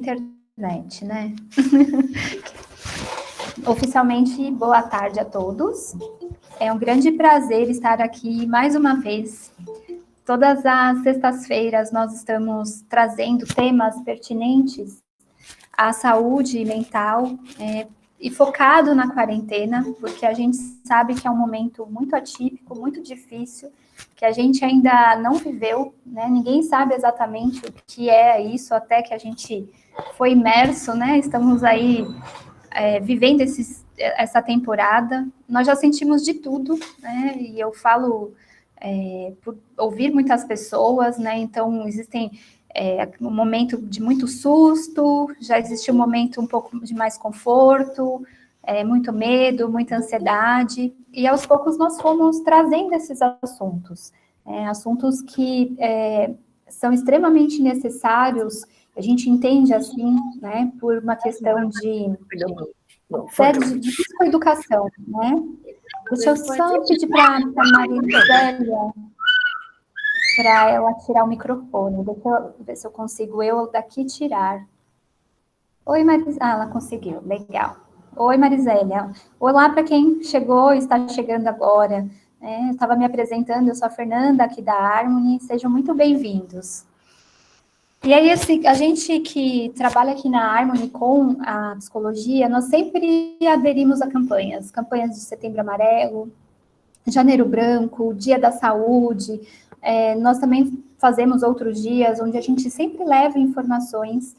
internet, né? Oficialmente, boa tarde a todos. É um grande prazer estar aqui mais uma vez. Todas as sextas-feiras nós estamos trazendo temas pertinentes à saúde mental e focado na quarentena, porque a gente sabe que é um momento muito atípico, muito difícil, que a gente ainda não viveu, né? Ninguém sabe exatamente o que é isso, até que a gente foi imerso, né? Estamos aí vivendo essa temporada. Nós já sentimos de tudo, né? E eu falo por ouvir muitas pessoas, né? Então, existem um momento de muito susto, já existe um momento um pouco de mais conforto, muito medo, muita ansiedade, e aos poucos nós fomos trazendo esses assuntos, assuntos que são extremamente necessários, a gente entende assim, né, por uma questão de psicoeducação, né? Deixa eu só pedir para a Marizélia para ela tirar o microfone. Deixa eu ver se eu consigo daqui tirar. Oi, Marizélia. Ah, ela conseguiu. Legal. Oi, Marizélia. Olá para quem chegou e está chegando agora. Eu estava me apresentando, eu sou a Fernanda, aqui da Harmony. Sejam muito bem-vindos. E aí, assim, a gente que trabalha aqui na Harmony com a psicologia, nós sempre aderimos a campanhas de Setembro Amarelo, Janeiro Branco, Dia da Saúde. Nós também fazemos outros dias onde a gente sempre leva informações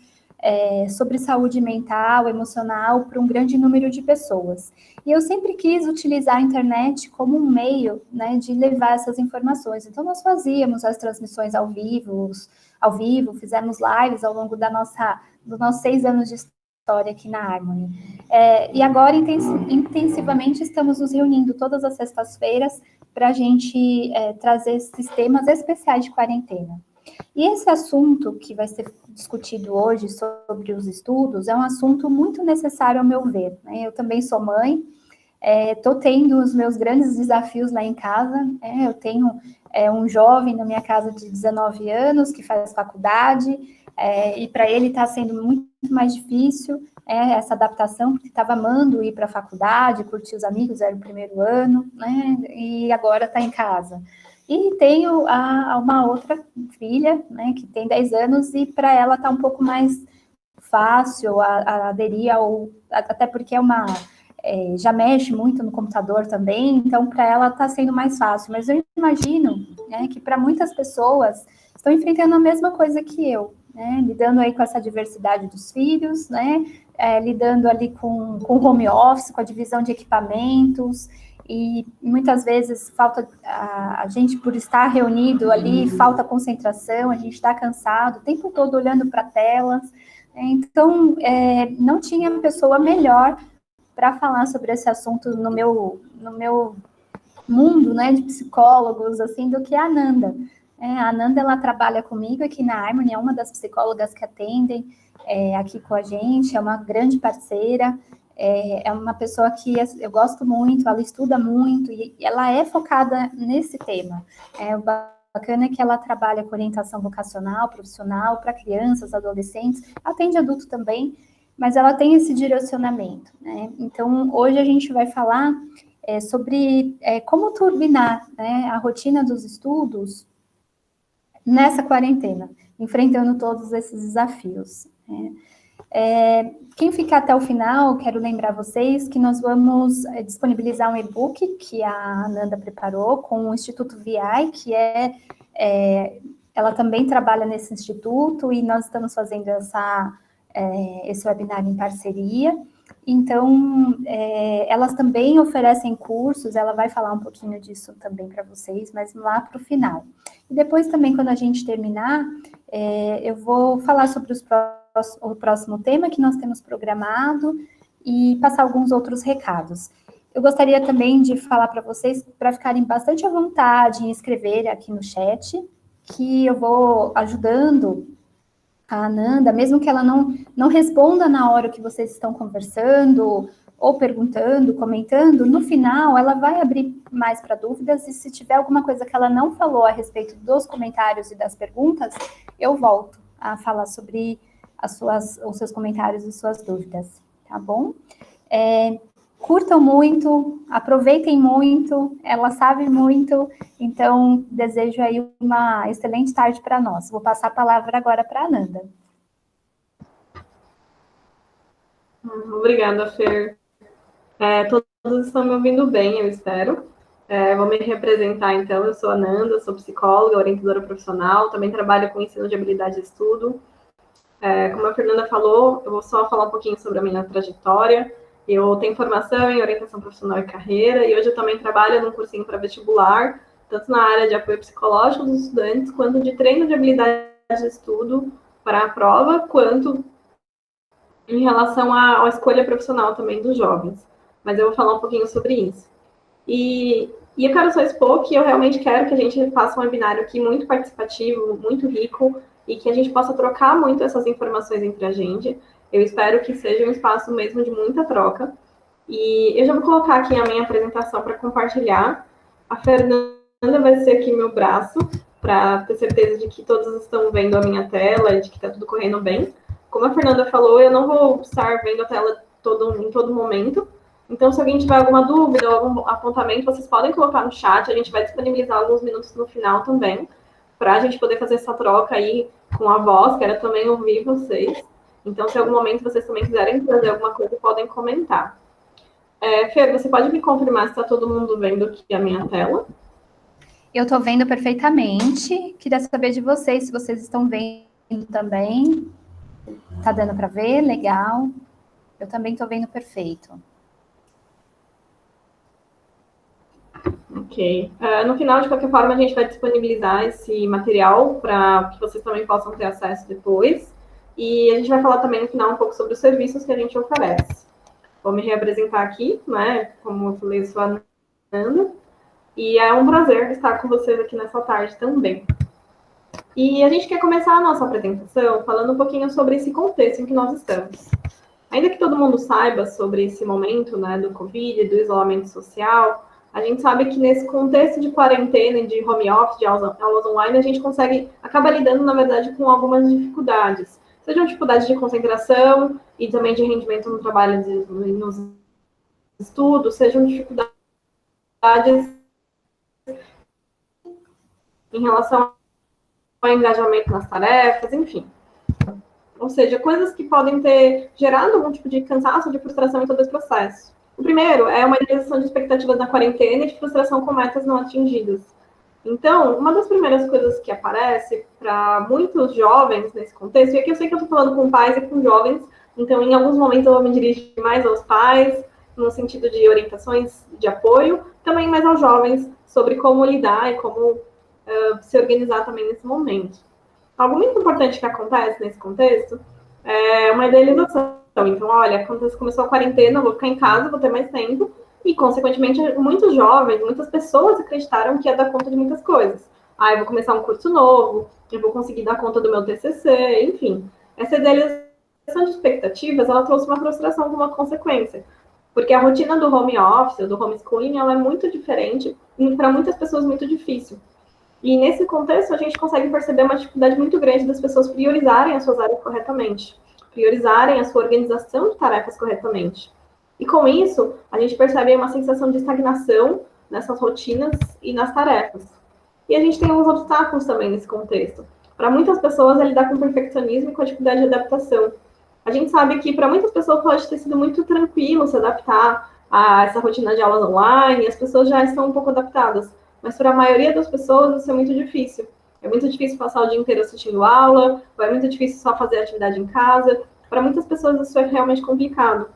sobre saúde mental, emocional, para um grande número de pessoas. E eu sempre quis utilizar a internet como um meio, né, de levar essas informações. Então, nós fazíamos as transmissões ao vivo, fizemos lives ao longo dos nossos 6 anos de história aqui na Harmony. E agora, intensivamente, estamos nos reunindo todas as sextas-feiras para a gente trazer esses temas especiais de quarentena. E esse assunto que vai ser discutido hoje sobre os estudos é um assunto muito necessário, ao meu ver, né? Eu também sou mãe, estou tendo os meus grandes desafios lá em casa, eu tenho um jovem na minha casa de 19 anos que faz faculdade, e para ele está sendo muito mais difícil essa adaptação, porque estava amando ir para a faculdade, curtir os amigos, era o primeiro ano, né? E agora está em casa. E tenho uma outra filha, né, que tem 10 anos, e para ela está um pouco mais fácil a aderir até porque já mexe muito no computador também, então para ela está sendo mais fácil. Mas eu imagino, né, que para muitas pessoas estão enfrentando a mesma coisa que eu, né, lidando aí com essa diversidade dos filhos, né, lidando ali com home office, com a divisão de equipamentos, e muitas vezes falta a gente, por estar reunido ali, falta concentração, a gente está cansado, o tempo todo olhando para telas. Então, não tinha pessoa melhor para falar sobre esse assunto no meu mundo, né, de psicólogos, assim, do que a Ananda. A Ananda, ela trabalha comigo aqui na Harmony, é uma das psicólogas que atendem aqui com a gente, é uma grande parceira, é uma pessoa que eu gosto muito, ela estuda muito, e ela é focada nesse tema. O bacana é que ela trabalha com orientação vocacional, profissional, para crianças, adolescentes, atende adulto também, mas ela tem esse direcionamento, né? Então, hoje a gente vai falar sobre como turbinar, né, a rotina dos estudos nessa quarentena, enfrentando todos esses desafios. Quem ficar até o final, quero lembrar vocês que nós vamos disponibilizar um e-book que a Ananda preparou com o Instituto VI, que ela também trabalha nesse instituto, e nós estamos fazendo esse webinar em parceria. Então, elas também oferecem cursos, ela vai falar um pouquinho disso também para vocês, mas lá para o final. E depois também, quando a gente terminar, eu vou falar sobre o próximo tema que nós temos programado e passar alguns outros recados. Eu gostaria também de falar para vocês, para ficarem bastante à vontade em escrever aqui no chat, que eu vou ajudando a Ananda, mesmo que ela não responda na hora que vocês estão conversando, ou perguntando, comentando, no final ela vai abrir mais para dúvidas, e se tiver alguma coisa que ela não falou a respeito dos comentários e das perguntas, eu volto a falar sobre os seus comentários e suas dúvidas, tá bom? Curtam muito, aproveitem muito, ela sabe muito, então desejo aí uma excelente tarde para nós. Vou passar a palavra agora para a Ananda. Obrigada, Fer. Todos estão me ouvindo bem, eu espero. Vou me representar, então. Eu sou a Ananda, sou psicóloga, orientadora profissional, também trabalho com ensino de habilidade de estudo. Como a Fernanda falou, eu vou só falar um pouquinho sobre a minha trajetória. Eu tenho formação em orientação profissional e carreira, e hoje eu também trabalho num cursinho para vestibular, tanto na área de apoio psicológico dos estudantes, quanto de treino de habilidade de estudo para a prova, quanto em relação à escolha profissional também dos jovens. Mas eu vou falar um pouquinho sobre isso. E eu quero só expor que eu realmente quero que a gente faça um webinário aqui muito participativo, muito rico, e que a gente possa trocar muito essas informações entre a gente. Eu espero que seja um espaço mesmo de muita troca. E eu já vou colocar aqui a minha apresentação para compartilhar. A Fernanda vai ser aqui meu braço, para ter certeza de que todos estão vendo a minha tela e de que está tudo correndo bem. Como a Fernanda falou, eu não vou estar vendo a tela em todo momento. Então, se alguém tiver alguma dúvida ou algum apontamento, vocês podem colocar no chat. A gente vai disponibilizar alguns minutos no final também, para a gente poder fazer essa troca aí com a voz. Quero também ouvir vocês. Então, se em algum momento vocês também quiserem trazer alguma coisa, podem comentar. Fer, você pode me confirmar se está todo mundo vendo aqui a minha tela? Eu estou vendo perfeitamente. Queria saber de vocês, se vocês estão vendo também. Tá dando para ver? Legal. Eu também estou vendo perfeito. Ok. No final, de qualquer forma, a gente vai disponibilizar esse material para que vocês também possam ter acesso depois. E a gente vai falar também no final um pouco sobre os serviços que a gente oferece. Vou me reapresentar aqui, né? Como eu falei, eu sou a Ananda. E é um prazer estar com vocês aqui nessa tarde também. E a gente quer começar a nossa apresentação falando um pouquinho sobre esse contexto em que nós estamos. Ainda que todo mundo saiba sobre esse momento, né, do Covid, do isolamento social, a gente sabe que nesse contexto de quarentena, de home office, de aulas online, a gente acaba lidando, na verdade, com algumas dificuldades. Sejam dificuldades de concentração e também de rendimento no trabalho, nos estudos, sejam dificuldades em relação ao engajamento nas tarefas, enfim. Ou seja, coisas que podem ter gerado algum tipo de cansaço, de frustração em todo esse processo. O primeiro é uma idealização de expectativas na quarentena e de frustração com metas não atingidas. Então, uma das primeiras coisas que aparece para muitos jovens nesse contexto, e aqui eu sei que eu estou falando com pais e com jovens, então em alguns momentos eu vou me dirigir mais aos pais, no sentido de orientações de apoio, também mais aos jovens sobre como lidar e como se organizar também nesse momento. Algo muito importante que acontece nesse contexto é uma idealização. Então, olha, quando começou a quarentena, eu vou ficar em casa, vou ter mais tempo, e, consequentemente, muitos jovens, muitas pessoas acreditaram que ia dar conta de muitas coisas. Eu vou começar um curso novo, eu vou conseguir dar conta do meu TCC, enfim. Essa idealização de expectativas, ela trouxe uma frustração como uma consequência, porque a rotina do home office, do homeschooling, ela é muito diferente e, para muitas pessoas, muito difícil. E, nesse contexto, a gente consegue perceber uma dificuldade muito grande das pessoas priorizarem as suas áreas corretamente, priorizarem a sua organização de tarefas corretamente. E, com isso, a gente percebe uma sensação de estagnação nessas rotinas e nas tarefas. E a gente tem alguns obstáculos também nesse contexto. Para muitas pessoas, é lidar com o perfeccionismo e com a dificuldade de adaptação. A gente sabe que, para muitas pessoas, pode ter sido muito tranquilo se adaptar a essa rotina de aulas online, e as pessoas já estão um pouco adaptadas. Mas para a maioria das pessoas isso é muito difícil. É muito difícil passar o dia inteiro assistindo aula, ou é muito difícil só fazer atividade em casa. Para muitas pessoas isso é realmente complicado.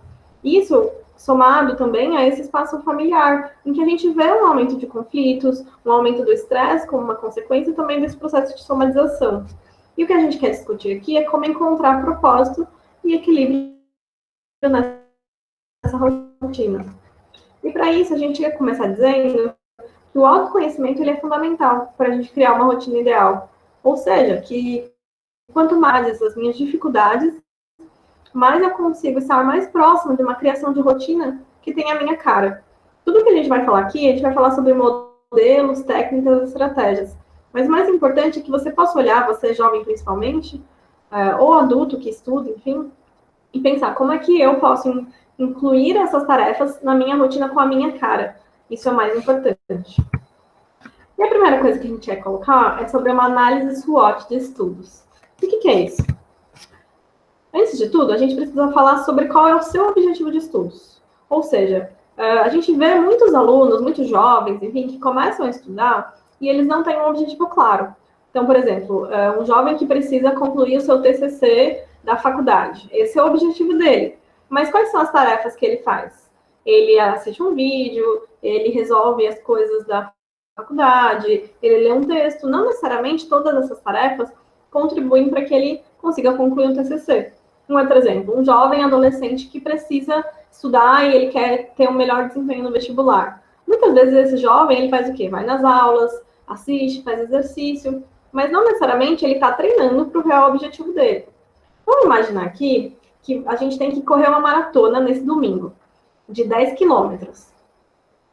Isso somado também a esse espaço familiar, em que a gente vê um aumento de conflitos, um aumento do estresse como uma consequência também desse processo de somatização. E o que a gente quer discutir aqui é como encontrar propósito e equilíbrio nessa rotina. E para isso a gente ia começar dizendo o autoconhecimento ele é fundamental para a gente criar uma rotina ideal. Ou seja, que quanto mais essas minhas dificuldades, mais eu consigo estar mais próximo de uma criação de rotina que tem a minha cara. Tudo que a gente vai falar aqui, a gente vai falar sobre modelos, técnicas, estratégias. Mas o mais importante é que você possa olhar, você jovem principalmente, ou adulto que estuda, enfim, e pensar como é que eu posso incluir essas tarefas na minha rotina com a minha cara. Isso é o mais importante. E a primeira coisa que a gente quer colocar é sobre uma análise SWOT de estudos. O que é isso? Antes de tudo, a gente precisa falar sobre qual é o seu objetivo de estudos. Ou seja, a gente vê muitos alunos, muitos jovens, enfim, que começam a estudar e eles não têm um objetivo claro. Então, por exemplo, um jovem que precisa concluir o seu TCC da faculdade. Esse é o objetivo dele. Mas quais são as tarefas que ele faz? Ele assiste um vídeo, ele resolve as coisas da faculdade, ele lê um texto. Não necessariamente todas essas tarefas contribuem para que ele consiga concluir o TCC. Um outro exemplo, um jovem adolescente que precisa estudar e ele quer ter um melhor desempenho no vestibular. Muitas vezes esse jovem, ele faz o quê? Vai nas aulas, assiste, faz exercício, mas não necessariamente ele está treinando para o real objetivo dele. Vamos imaginar aqui que a gente tem que correr uma maratona nesse domingo, de 10 quilômetros.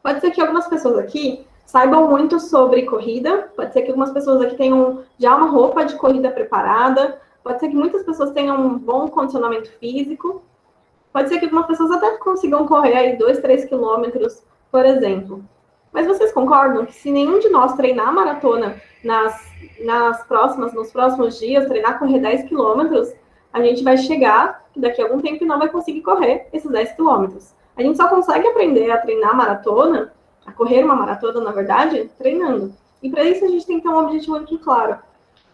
Pode ser que algumas pessoas aqui saibam muito sobre corrida, pode ser que algumas pessoas aqui tenham já uma roupa de corrida preparada, pode ser que muitas pessoas tenham um bom condicionamento físico, pode ser que algumas pessoas até consigam correr aí 2, 3 quilômetros, por exemplo. Mas vocês concordam que se nenhum de nós treinar a maratona nos próximos dias, treinar correr 10 quilômetros, a gente vai chegar daqui a algum tempo e não vai conseguir correr esses 10 quilômetros. A gente só consegue aprender a treinar a maratona, a correr uma maratona, na verdade, treinando. E para isso a gente tem que ter um objetivo muito claro.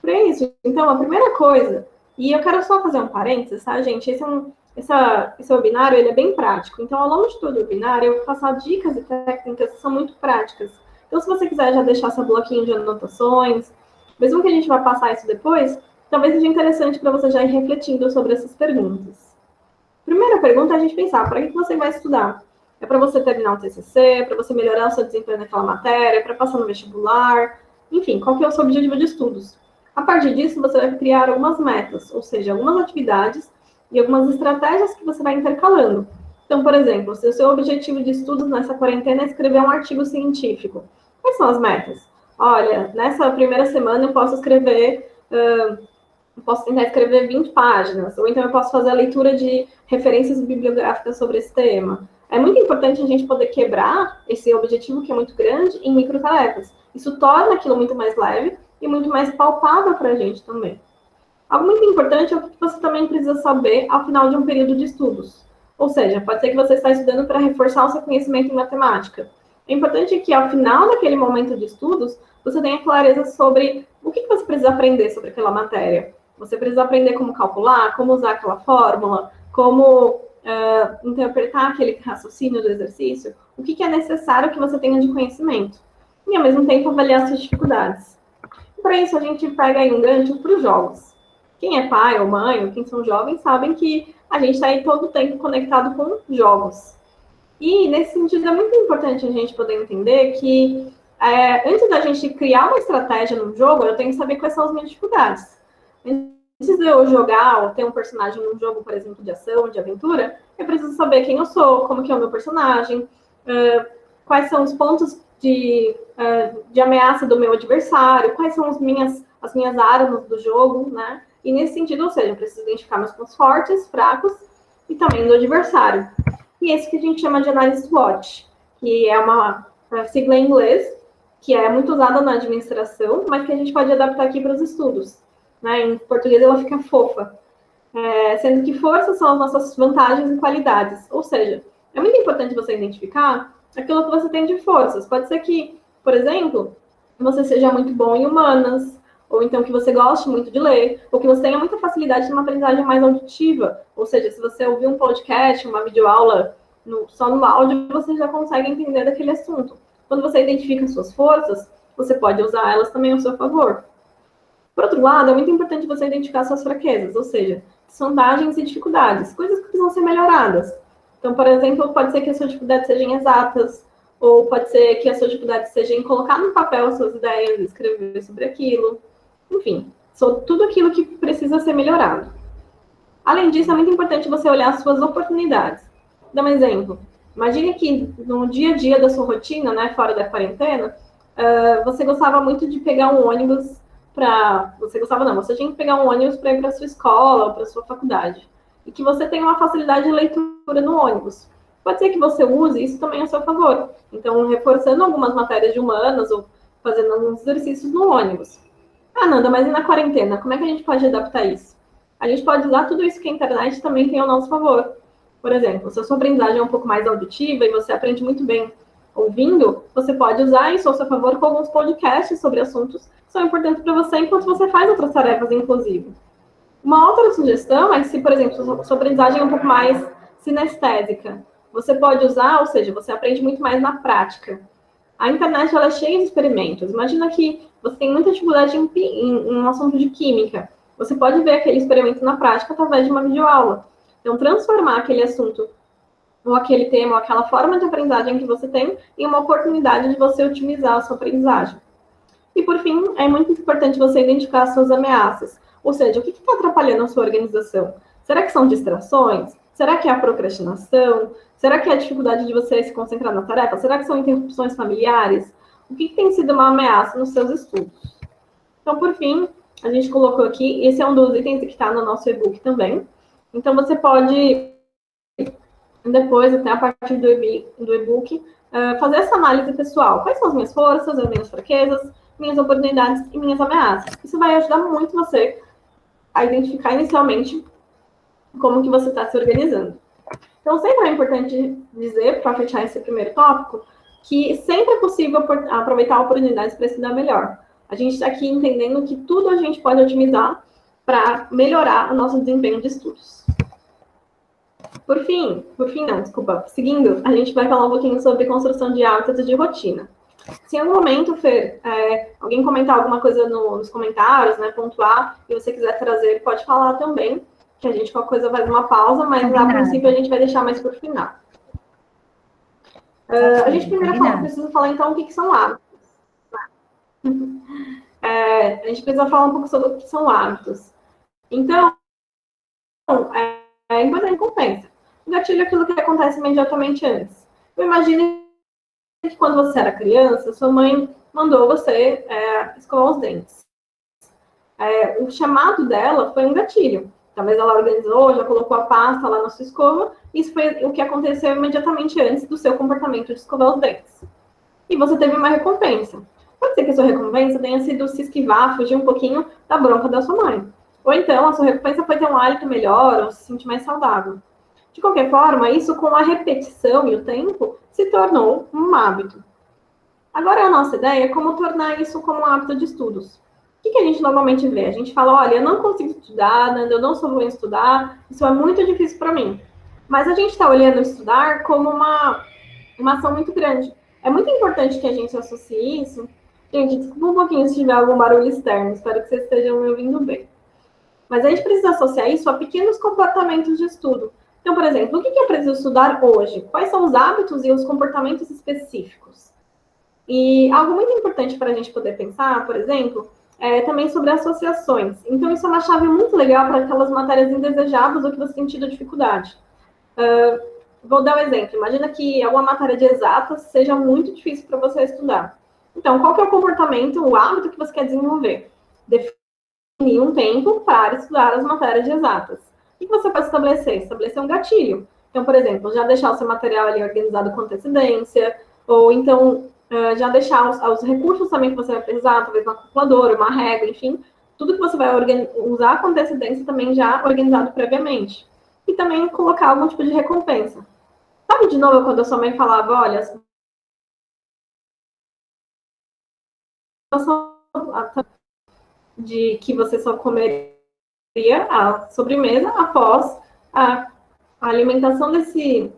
Para isso, então, a primeira coisa, e eu quero só fazer um parênteses, tá, gente? Esse webinário, ele é bem prático. Então, ao longo de todo o webinário, eu vou passar dicas e técnicas que são muito práticas. Então, se você quiser já deixar seu bloquinho de anotações, mesmo que a gente vá passar isso depois, talvez seja interessante para você já ir refletindo sobre essas perguntas. Primeira pergunta é a gente pensar, para que você vai estudar? É para você terminar um TCC, para você melhorar o seu desempenho naquela matéria, para passar no vestibular, enfim, qual que é o seu objetivo de estudos? A partir disso, você vai criar algumas metas, ou seja, algumas atividades e algumas estratégias que você vai intercalando. Então, por exemplo, se o seu objetivo de estudos nessa quarentena é escrever um artigo científico, quais são as metas? Olha, nessa primeira semana eu posso tentar escrever 20 páginas, ou então eu posso fazer a leitura de referências bibliográficas sobre esse tema. É muito importante a gente poder quebrar esse objetivo que é muito grande em microtarefas. Isso torna aquilo muito mais leve e muito mais palpável para a gente também. Algo muito importante é o que você também precisa saber ao final de um período de estudos. Ou seja, pode ser que você está estudando para reforçar o seu conhecimento em matemática. É importante que ao final daquele momento de estudos, você tenha clareza sobre o que você precisa aprender sobre aquela matéria. Você precisa aprender como calcular, como usar aquela fórmula, como interpretar aquele raciocínio do exercício, o que é necessário que você tenha de conhecimento. E, ao mesmo tempo, avaliar suas dificuldades. Para isso, a gente pega aí um gancho para os jogos. Quem é pai ou mãe, ou quem são jovens, sabem que a gente está aí todo o tempo conectado com jogos. E, nesse sentido, é muito importante a gente poder entender que, antes da gente criar uma estratégia no jogo, eu tenho que saber quais são as minhas dificuldades. Antes de eu jogar ou ter um personagem num jogo, por exemplo, de ação, de aventura, eu preciso saber quem eu sou, como que é o meu personagem, quais são os pontos de ameaça do meu adversário, quais são as minhas armas do jogo, né? E nesse sentido, ou seja, eu preciso identificar meus pontos fortes, fracos e também do adversário. E esse que a gente chama de análise SWOT, que é uma sigla em inglês, que é muito usada na administração, mas que a gente pode adaptar aqui para os estudos. Né? Em português ela fica fofa. Sendo que forças são as nossas vantagens e qualidades. Ou seja, é muito importante você identificar aquilo que você tem de forças. Pode ser que, por exemplo, você seja muito bom em humanas, ou então que você goste muito de ler, ou que você tenha muita facilidade numa aprendizagem mais auditiva. Ou seja, se você ouvir um podcast, uma videoaula só no áudio, você já consegue entender daquele assunto. Quando você identifica suas forças, você pode usar elas também ao seu favor. Por outro lado, é muito importante você identificar suas fraquezas, ou seja, sondagens e dificuldades, coisas que precisam ser melhoradas. Então, por exemplo, pode ser que a sua dificuldade seja em exatas, ou pode ser que a sua dificuldade seja em colocar no papel as suas ideias, escrever sobre aquilo. Enfim, tudo aquilo que precisa ser melhorado. Além disso, é muito importante você olhar as suas oportunidades. Vou dar um exemplo. Imagine que no dia a dia da sua rotina, né, fora da quarentena, você gostava muito de pegar um ônibus você gostava não, você tinha que pegar um ônibus para ir para sua escola ou para sua faculdade. E que você tem uma facilidade de leitura no ônibus. Pode ser que você use isso também a seu favor. Então, reforçando algumas matérias de humanas ou fazendo alguns exercícios no ônibus. Ah, Nanda, mas e na quarentena? Como é que a gente pode adaptar isso? A gente pode usar tudo isso que a internet também tem ao nosso favor. Por exemplo, se a sua aprendizagem é um pouco mais auditiva e você aprende muito bem ouvindo, você pode usar isso ao seu favor com alguns podcasts sobre assuntos que são importantes para você enquanto você faz outras tarefas, inclusive. Uma outra sugestão é que se, por exemplo, sua aprendizagem é um pouco mais sinestésica, você pode usar, ou seja, você aprende muito mais na prática. A internet ela é cheia de experimentos. Imagina que você tem muita dificuldade em um assunto de química. Você pode ver aquele experimento na prática através de uma videoaula. Então, transformar aquele assunto, ou aquele tema, ou aquela forma de aprendizagem que você tem, em uma oportunidade de você otimizar a sua aprendizagem. E, por fim, é muito importante você identificar as suas ameaças. Ou seja, o que está atrapalhando a sua organização? Será que são distrações? Será que é a procrastinação? Será que é a dificuldade de você se concentrar na tarefa? Será que são interrupções familiares? O que tem sido uma ameaça nos seus estudos? Então, por fim, a gente colocou aqui, esse é um dos itens que está no nosso e-book também. Então, você pode, depois, até a partir do e-book, fazer essa análise pessoal. Quais são as minhas forças, as minhas fraquezas, minhas oportunidades e minhas ameaças? Isso vai ajudar muito você a identificar inicialmente como que você está se organizando. Então, sempre é importante dizer, para fechar esse primeiro tópico, que sempre é possível aproveitar oportunidades para se dar melhor. A gente está aqui entendendo que tudo a gente pode otimizar para melhorar o nosso desempenho de estudos. Por fim não, desculpa. Seguindo, a gente vai falar um pouquinho sobre construção de hábitos e de rotina. Se em algum momento, Fer, alguém comentar alguma coisa nos comentários, né, pontuar, e você quiser trazer, pode falar também, que a gente, qualquer coisa, faz uma pausa, mas a princípio a gente vai deixar mais para o final. A gente primeiro precisa falar, então, o que são hábitos. A gente precisa falar um pouco sobre o que são hábitos. Então, é importante recompensa. O gatilho é aquilo que acontece imediatamente antes. Eu imagino que quando você era criança, sua mãe mandou você escovar os dentes. O chamado dela foi um gatilho. Talvez ela organizou, já colocou a pasta lá na sua escova. Isso foi o que aconteceu imediatamente antes do seu comportamento de escovar os dentes. E você teve uma recompensa. Pode ser que a sua recompensa tenha sido se esquivar, fugir um pouquinho da bronca da sua mãe. Ou então, a sua recompensa foi ter um hálito melhor ou se sentir mais saudável. De qualquer forma, isso com a repetição e o tempo se tornou um hábito. Agora, a nossa ideia é como tornar isso como um hábito de estudos. O que a gente normalmente vê? A gente fala, olha, eu não consigo estudar, eu não sou bom em estudar, isso é muito difícil para mim. Mas a gente está olhando estudar como uma ação muito grande. É muito importante que a gente associe isso. Gente, desculpa um pouquinho se tiver algum barulho externo, espero que vocês estejam me ouvindo bem. Mas a gente precisa associar isso a pequenos comportamentos de estudo. Então, por exemplo, o que eu preciso estudar hoje? Quais são os hábitos e os comportamentos específicos? E algo muito importante para a gente poder pensar, por exemplo, é também sobre associações. Então, isso é uma chave muito legal para aquelas matérias indesejáveis ou que você tem tido dificuldade. Vou dar um exemplo. Imagina que alguma matéria de exatas seja muito difícil para você estudar. Então, qual que é o comportamento, o hábito que você quer desenvolver? Definir um tempo para estudar as matérias de exatas. O que você pode estabelecer? Estabelecer um gatilho. Então, por exemplo, já deixar o seu material ali organizado com antecedência, ou então já deixar os recursos também que você vai precisar, talvez uma calculadora, uma régua, enfim, tudo que você vai usar com antecedência também já organizado previamente. E também colocar algum tipo de recompensa. Sabe, de novo, quando a sua mãe falava, olha, de que você só comeria a sobremesa após a alimentação desse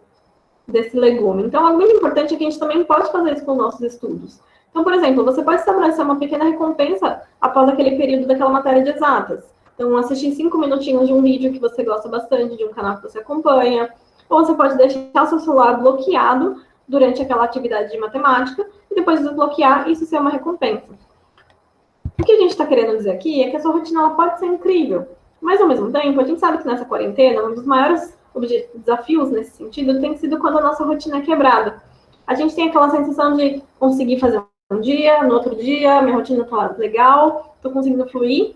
legume. Então, algo muito importante é que a gente também pode fazer isso com os nossos estudos. Então, por exemplo, você pode estabelecer uma pequena recompensa após aquele período daquela matéria de exatas. Então, assistir 5 minutinhos de um vídeo que você gosta bastante, de um canal que você acompanha, ou você pode deixar o seu celular bloqueado durante aquela atividade de matemática e depois desbloquear e isso ser uma recompensa. O que a gente está querendo dizer aqui é que a sua rotina ela pode ser incrível, mas ao mesmo tempo a gente sabe que nessa quarentena um dos maiores desafios nesse sentido tem sido quando a nossa rotina é quebrada. A gente tem aquela sensação de conseguir fazer um dia, no outro dia, minha rotina tá legal, tô conseguindo fluir.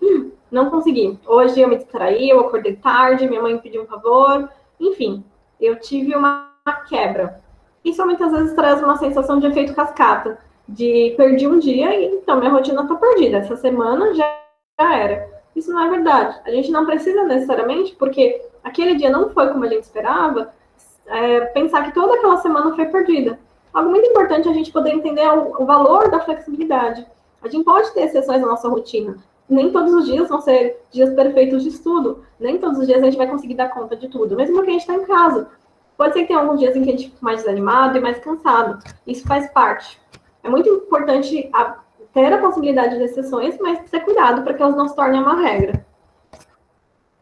Não consegui. Hoje eu me distraí, eu acordei tarde, minha mãe me pediu um favor, enfim, eu tive uma quebra. Isso muitas vezes traz uma sensação de efeito cascata, de perdi um dia e então minha rotina tá perdida. Essa semana já era. Isso não é verdade. A gente não precisa necessariamente, porque aquele dia não foi como a gente esperava, pensar que toda aquela semana foi perdida. Algo muito importante é a gente poder entender o valor da flexibilidade. A gente pode ter exceções na nossa rotina. Nem todos os dias vão ser dias perfeitos de estudo. Nem todos os dias a gente vai conseguir dar conta de tudo, mesmo que a gente está em casa. Pode ser que tenha alguns dias em que a gente fique mais desanimado e mais cansado. Isso faz parte. É muito importante ter a possibilidade de exceções, mas ter cuidado para que elas não se tornem uma regra.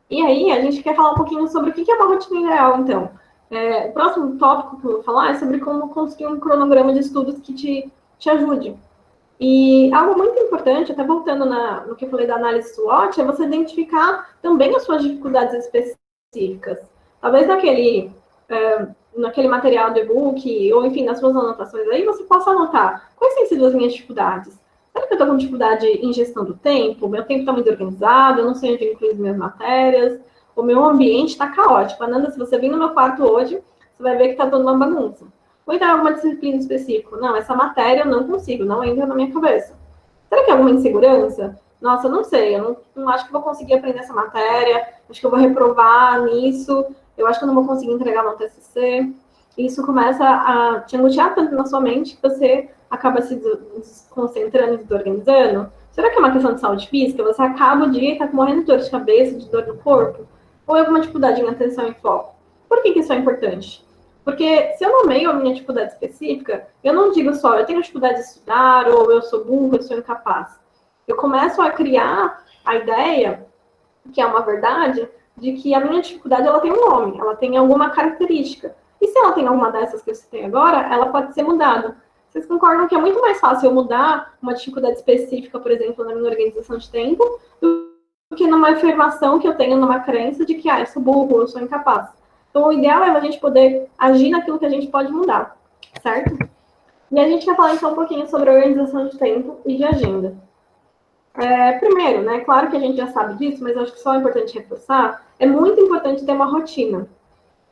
E aí, a gente quer falar um pouquinho sobre o que é uma rotina ideal, então. O próximo tópico que eu vou falar é sobre como construir um cronograma de estudos que te ajude. E algo muito importante, até voltando no que eu falei da análise SWOT, é você identificar também as suas dificuldades específicas. Talvez naquele material do e-book, ou enfim, nas suas anotações aí, você possa anotar quais têm sido as minhas dificuldades. Será que eu estou com dificuldade em gestão do tempo? Meu tempo está muito organizado, eu não sei onde incluir as minhas matérias, o meu ambiente está caótico. Ananda, se você vir no meu quarto hoje, você vai ver que está toda uma bagunça. Ou então alguma disciplina específica. Não, essa matéria eu não consigo, não entra na minha cabeça. Será que é alguma insegurança? Nossa, eu não sei, eu não acho que vou conseguir aprender essa matéria, acho que eu vou reprovar nisso, eu acho que eu não vou conseguir entregar meu TCC. E isso começa a te angustiar tanto na sua mente que você acaba se desconcentrando e desorganizando. Será que é uma questão de saúde física? Você acaba o dia e está morrendo de dor de cabeça, de dor no corpo? Ou é alguma dificuldade em atenção e foco? Por que isso é importante? Porque se eu nomeio a minha dificuldade específica, eu não digo só eu tenho dificuldade de estudar, ou eu sou burro, eu sou incapaz. Eu começo a criar a ideia, que é uma verdade, de que a minha dificuldade ela tem um nome, ela tem alguma característica. E se ela tem alguma dessas que eu citei agora, ela pode ser mudada. Vocês concordam que é muito mais fácil eu mudar uma dificuldade específica, por exemplo, na minha organização de tempo, do que numa afirmação que eu tenho numa crença de que eu sou burro, eu sou incapaz. Então, o ideal é a gente poder agir naquilo que a gente pode mudar, certo? E a gente vai falar, então, um pouquinho sobre organização de tempo e de agenda. Primeiro, né, claro que a gente já sabe disso, mas acho que só é importante reforçar, é muito importante ter uma rotina.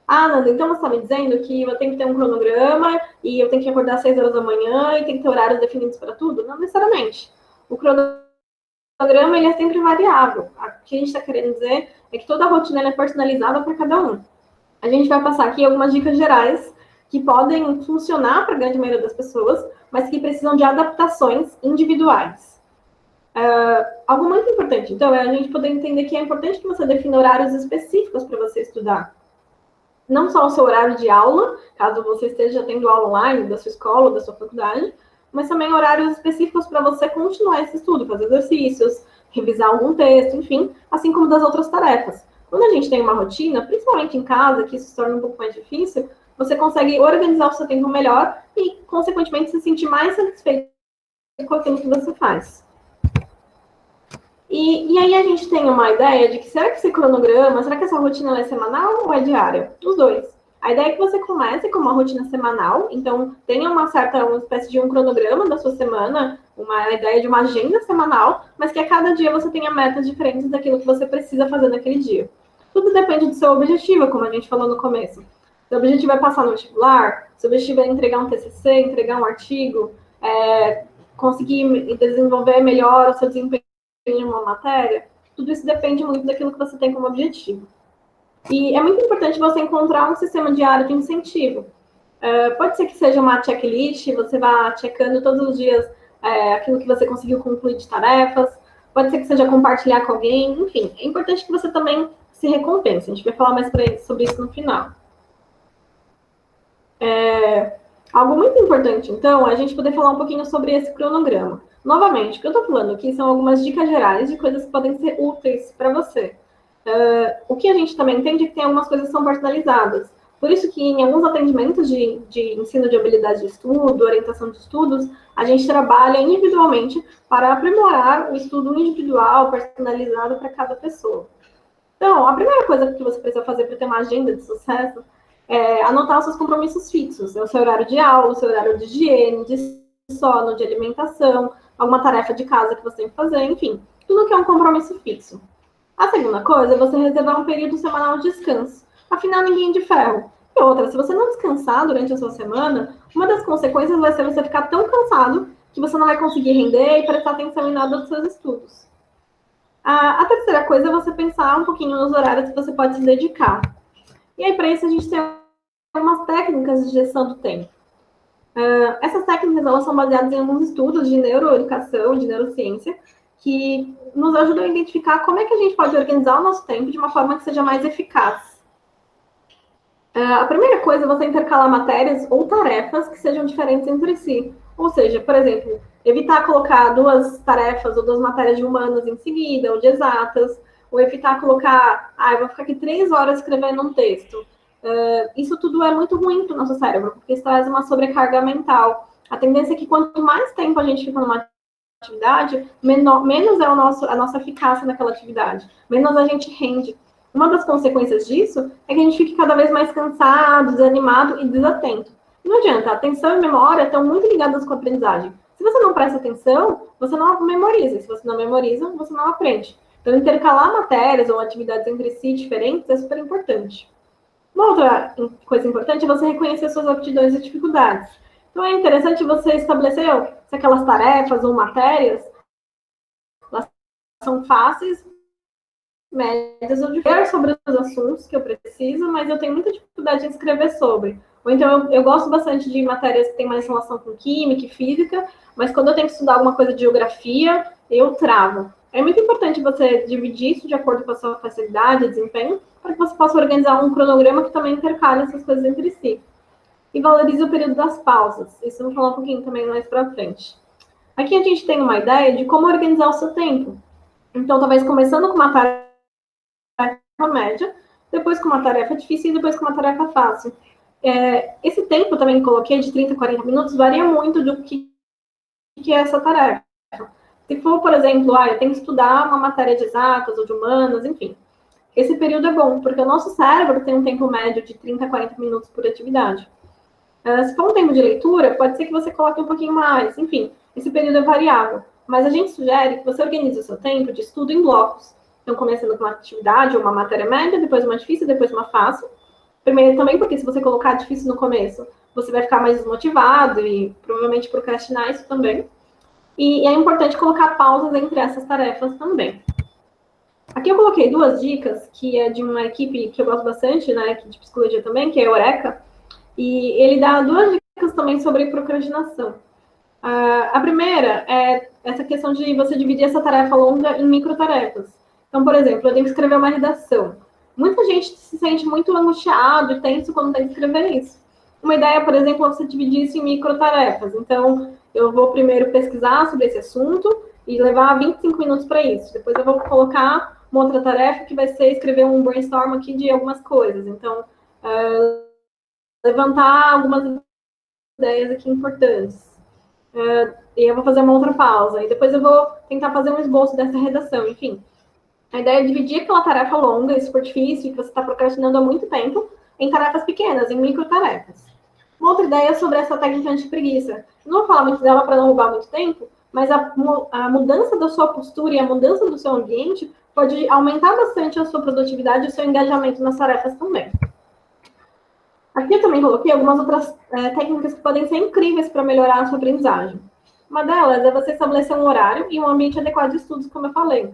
Ah, Nanda, então você está me dizendo que eu tenho que ter um cronograma e eu tenho que acordar às 6 horas da manhã e tem que ter horários definidos para tudo? Não necessariamente. O cronograma ele é sempre variável. O que a gente está querendo dizer é que toda a rotina é personalizada para cada um. A gente vai passar aqui algumas dicas gerais que podem funcionar para a grande maioria das pessoas, mas que precisam de adaptações individuais. Algo muito importante, então, é a gente poder entender que é importante que você defina horários específicos para você estudar. Não só o seu horário de aula, caso você esteja tendo aula online da sua escola ou da sua faculdade, mas também horários específicos para você continuar esse estudo, fazer exercícios, revisar algum texto, enfim, assim como das outras tarefas. Quando a gente tem uma rotina, principalmente em casa, que isso se torna um pouco mais difícil, você consegue organizar o seu tempo melhor e, consequentemente, se sentir mais satisfeito com aquilo que você faz. E aí a gente tem uma ideia de que será que esse cronograma, será que essa rotina é semanal ou é diária? Os dois. A ideia é que você comece com uma rotina semanal, então tenha uma espécie de um cronograma da sua semana, uma ideia de uma agenda semanal, mas que a cada dia você tenha metas diferentes daquilo que você precisa fazer naquele dia. Tudo depende do seu objetivo, como a gente falou no começo. Seu objetivo é passar no vestibular, seu objetivo é entregar um TCC, entregar um artigo, conseguir desenvolver melhor o seu desempenho em uma matéria, tudo isso depende muito daquilo que você tem como objetivo. E é muito importante você encontrar um sistema diário de incentivo. Pode ser que seja uma checklist, você vá checando todos os dias aquilo que você conseguiu concluir de tarefas, pode ser que seja compartilhar com alguém, enfim, é importante que você também se recompense. A gente vai falar mais sobre isso no final. Algo muito importante, então, é a gente poder falar um pouquinho sobre esse cronograma. Novamente, o que eu estou falando aqui são algumas dicas gerais de coisas que podem ser úteis para você. O que a gente também entende é que tem algumas coisas que são personalizadas. Por isso que em alguns atendimentos de ensino de habilidades de estudo, orientação de estudos, a gente trabalha individualmente para aprimorar o estudo individual, personalizado para cada pessoa. Então, a primeira coisa que você precisa fazer para ter uma agenda de sucesso é anotar os seus compromissos fixos. É o seu horário de aula, o seu horário de higiene, de sono, de alimentação, alguma tarefa de casa que você tem que fazer, enfim, tudo que é um compromisso fixo. A segunda coisa é você reservar um período semanal de descanso. Afinal, ninguém é de ferro. E outra, se você não descansar durante a sua semana, uma das consequências vai ser você ficar tão cansado que você não vai conseguir render e prestar atenção em nada dos seus estudos. A terceira coisa é você pensar um pouquinho nos horários que você pode se dedicar. E aí, para isso, a gente tem algumas técnicas de gestão do tempo. Essas técnicas elas são baseadas em alguns estudos de neuroeducação, de neurociência, que nos ajudam a identificar como é que a gente pode organizar o nosso tempo de uma forma que seja mais eficaz. A primeira coisa é você intercalar matérias ou tarefas que sejam diferentes entre si. Ou seja, por exemplo, evitar colocar 2 tarefas ou 2 matérias de humanas em seguida, ou de exatas, ou evitar colocar, eu vou ficar aqui 3 horas escrevendo um texto. Isso tudo é muito ruim para o nosso cérebro, porque isso traz uma sobrecarga mental. A tendência é que quanto mais tempo a gente fica numa atividade, menos é a nossa eficácia naquela atividade, menos a gente rende. Uma das consequências disso é que a gente fique cada vez mais cansado, desanimado e desatento. Não adianta, a atenção e memória estão muito ligadas com a aprendizagem. Se você não presta atenção, você não memoriza. Se você não memoriza, você não aprende. Então, intercalar matérias ou atividades entre si diferentes é super importante. Uma outra coisa importante é você reconhecer suas aptidões e dificuldades. Então, é interessante você estabelecer se aquelas tarefas ou matérias elas são fáceis, médias ou difíceis sobre os assuntos que eu preciso, mas eu tenho muita dificuldade em escrever sobre. Ou então, eu gosto bastante de matérias que têm mais relação com química e física, mas quando eu tenho que estudar alguma coisa de geografia, eu travo. É muito importante você dividir isso de acordo com a sua facilidade e desempenho, para que você possa organizar um cronograma que também intercale essas coisas entre si. E valorize o período das pausas. Isso eu vou falar um pouquinho também mais para frente. Aqui a gente tem uma ideia de como organizar o seu tempo. Então, talvez começando com uma tarefa média, depois com uma tarefa difícil e depois com uma tarefa fácil. Esse tempo também que coloquei, de 30 a 40 minutos, varia muito do que é essa tarefa. Se for, por exemplo, eu tenho que estudar uma matéria de exatas ou de humanas, enfim. Esse período é bom, porque o nosso cérebro tem um tempo médio de 30 a 40 minutos por atividade. Se for um tempo de leitura, pode ser que você coloque um pouquinho mais. Enfim, esse período é variável. Mas a gente sugere que você organize o seu tempo de estudo em blocos. Então, começando com uma atividade ou uma matéria média, depois uma difícil, depois uma fácil. Primeiro também porque se você colocar difícil no começo, você vai ficar mais desmotivado e provavelmente procrastinar isso também. E é importante colocar pausas entre essas tarefas também. Aqui eu coloquei 2 dicas, que é de uma equipe que eu gosto bastante, né, de psicologia também, que é a Eureka, e ele dá 2 dicas também sobre procrastinação. A primeira é essa questão de você dividir essa tarefa longa em microtarefas. Então, por exemplo, eu tenho que escrever uma redação. Muita gente se sente muito angustiado e tenso quando tem que escrever isso. Uma ideia, por exemplo, é você dividir isso em microtarefas. Então, eu vou primeiro pesquisar sobre esse assunto e levar 25 minutos para isso. Depois eu vou colocar uma outra tarefa que vai ser escrever um brainstorm aqui de algumas coisas. Então, levantar algumas ideias aqui importantes. E eu vou fazer uma outra pausa. E depois eu vou tentar fazer um esboço dessa redação. Enfim, a ideia é dividir aquela tarefa longa e super difícil, que você está procrastinando há muito tempo, em tarefas pequenas, em microtarefas. Uma outra ideia é sobre essa técnica anti-preguiça. Não vou falar muito dela para não roubar muito tempo, mas a mudança da sua postura e a mudança do seu ambiente pode aumentar bastante a sua produtividade e o seu engajamento nas tarefas também. Aqui eu também coloquei algumas outras técnicas que podem ser incríveis para melhorar a sua aprendizagem. Uma delas é você estabelecer um horário e um ambiente adequado de estudos, como eu falei.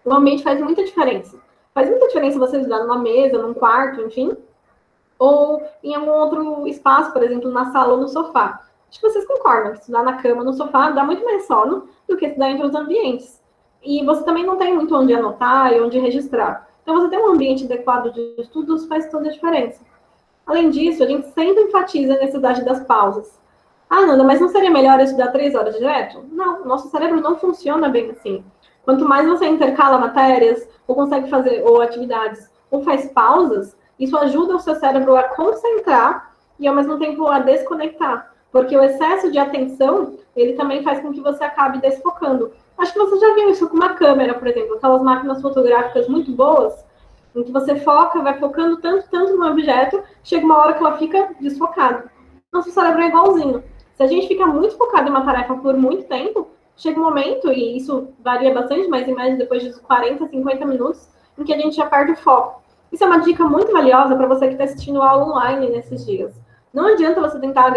O ambiente faz muita diferença. Faz muita diferença você estudar numa mesa, num quarto, enfim, ou em algum outro espaço, por exemplo, na sala ou no sofá. Acho que vocês concordam que estudar na cama, no sofá, dá muito mais sono do que estudar em outros ambientes. E você também não tem muito onde anotar e onde registrar. Então, você ter um ambiente adequado de estudos faz toda a diferença. Além disso, a gente sempre enfatiza a necessidade das pausas. Nanda, mas não seria melhor estudar 3 horas direto? Não, o nosso cérebro não funciona bem assim. Quanto mais você intercala matérias, ou consegue fazer ou atividades, ou faz pausas, isso ajuda o seu cérebro a concentrar e, ao mesmo tempo, a desconectar. Porque o excesso de atenção, ele também faz com que você acabe desfocando. Acho que você já viu isso com uma câmera, por exemplo, aquelas máquinas fotográficas muito boas, em que você foca, vai focando tanto no objeto, chega uma hora que ela fica desfocada. Nosso cérebro é igualzinho. Se a gente fica muito focado em uma tarefa por muito tempo, chega um momento, e isso varia bastante, mas em média depois de 40, 50 minutos, em que a gente já perde o foco. Isso é uma dica muito valiosa para você que está assistindo aula online nesses dias. Não adianta você tentar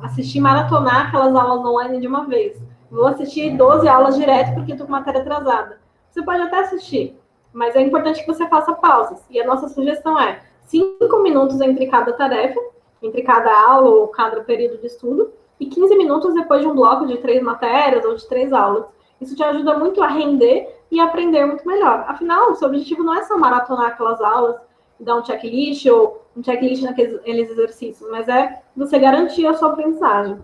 assistir, maratonar aquelas aulas online de uma vez. Vou assistir 12 aulas direto porque estou com matéria atrasada. Você pode até assistir, mas é importante que você faça pausas. E a nossa sugestão é 5 minutos entre cada tarefa, entre cada aula ou cada período de estudo, e 15 minutos depois de um bloco de 3 matérias ou de 3 aulas. Isso te ajuda muito a render e aprender muito melhor. Afinal, o seu objetivo não é só maratonar aquelas aulas e dar um checklist ou um checklist naqueles exercícios, mas é você garantir a sua aprendizagem.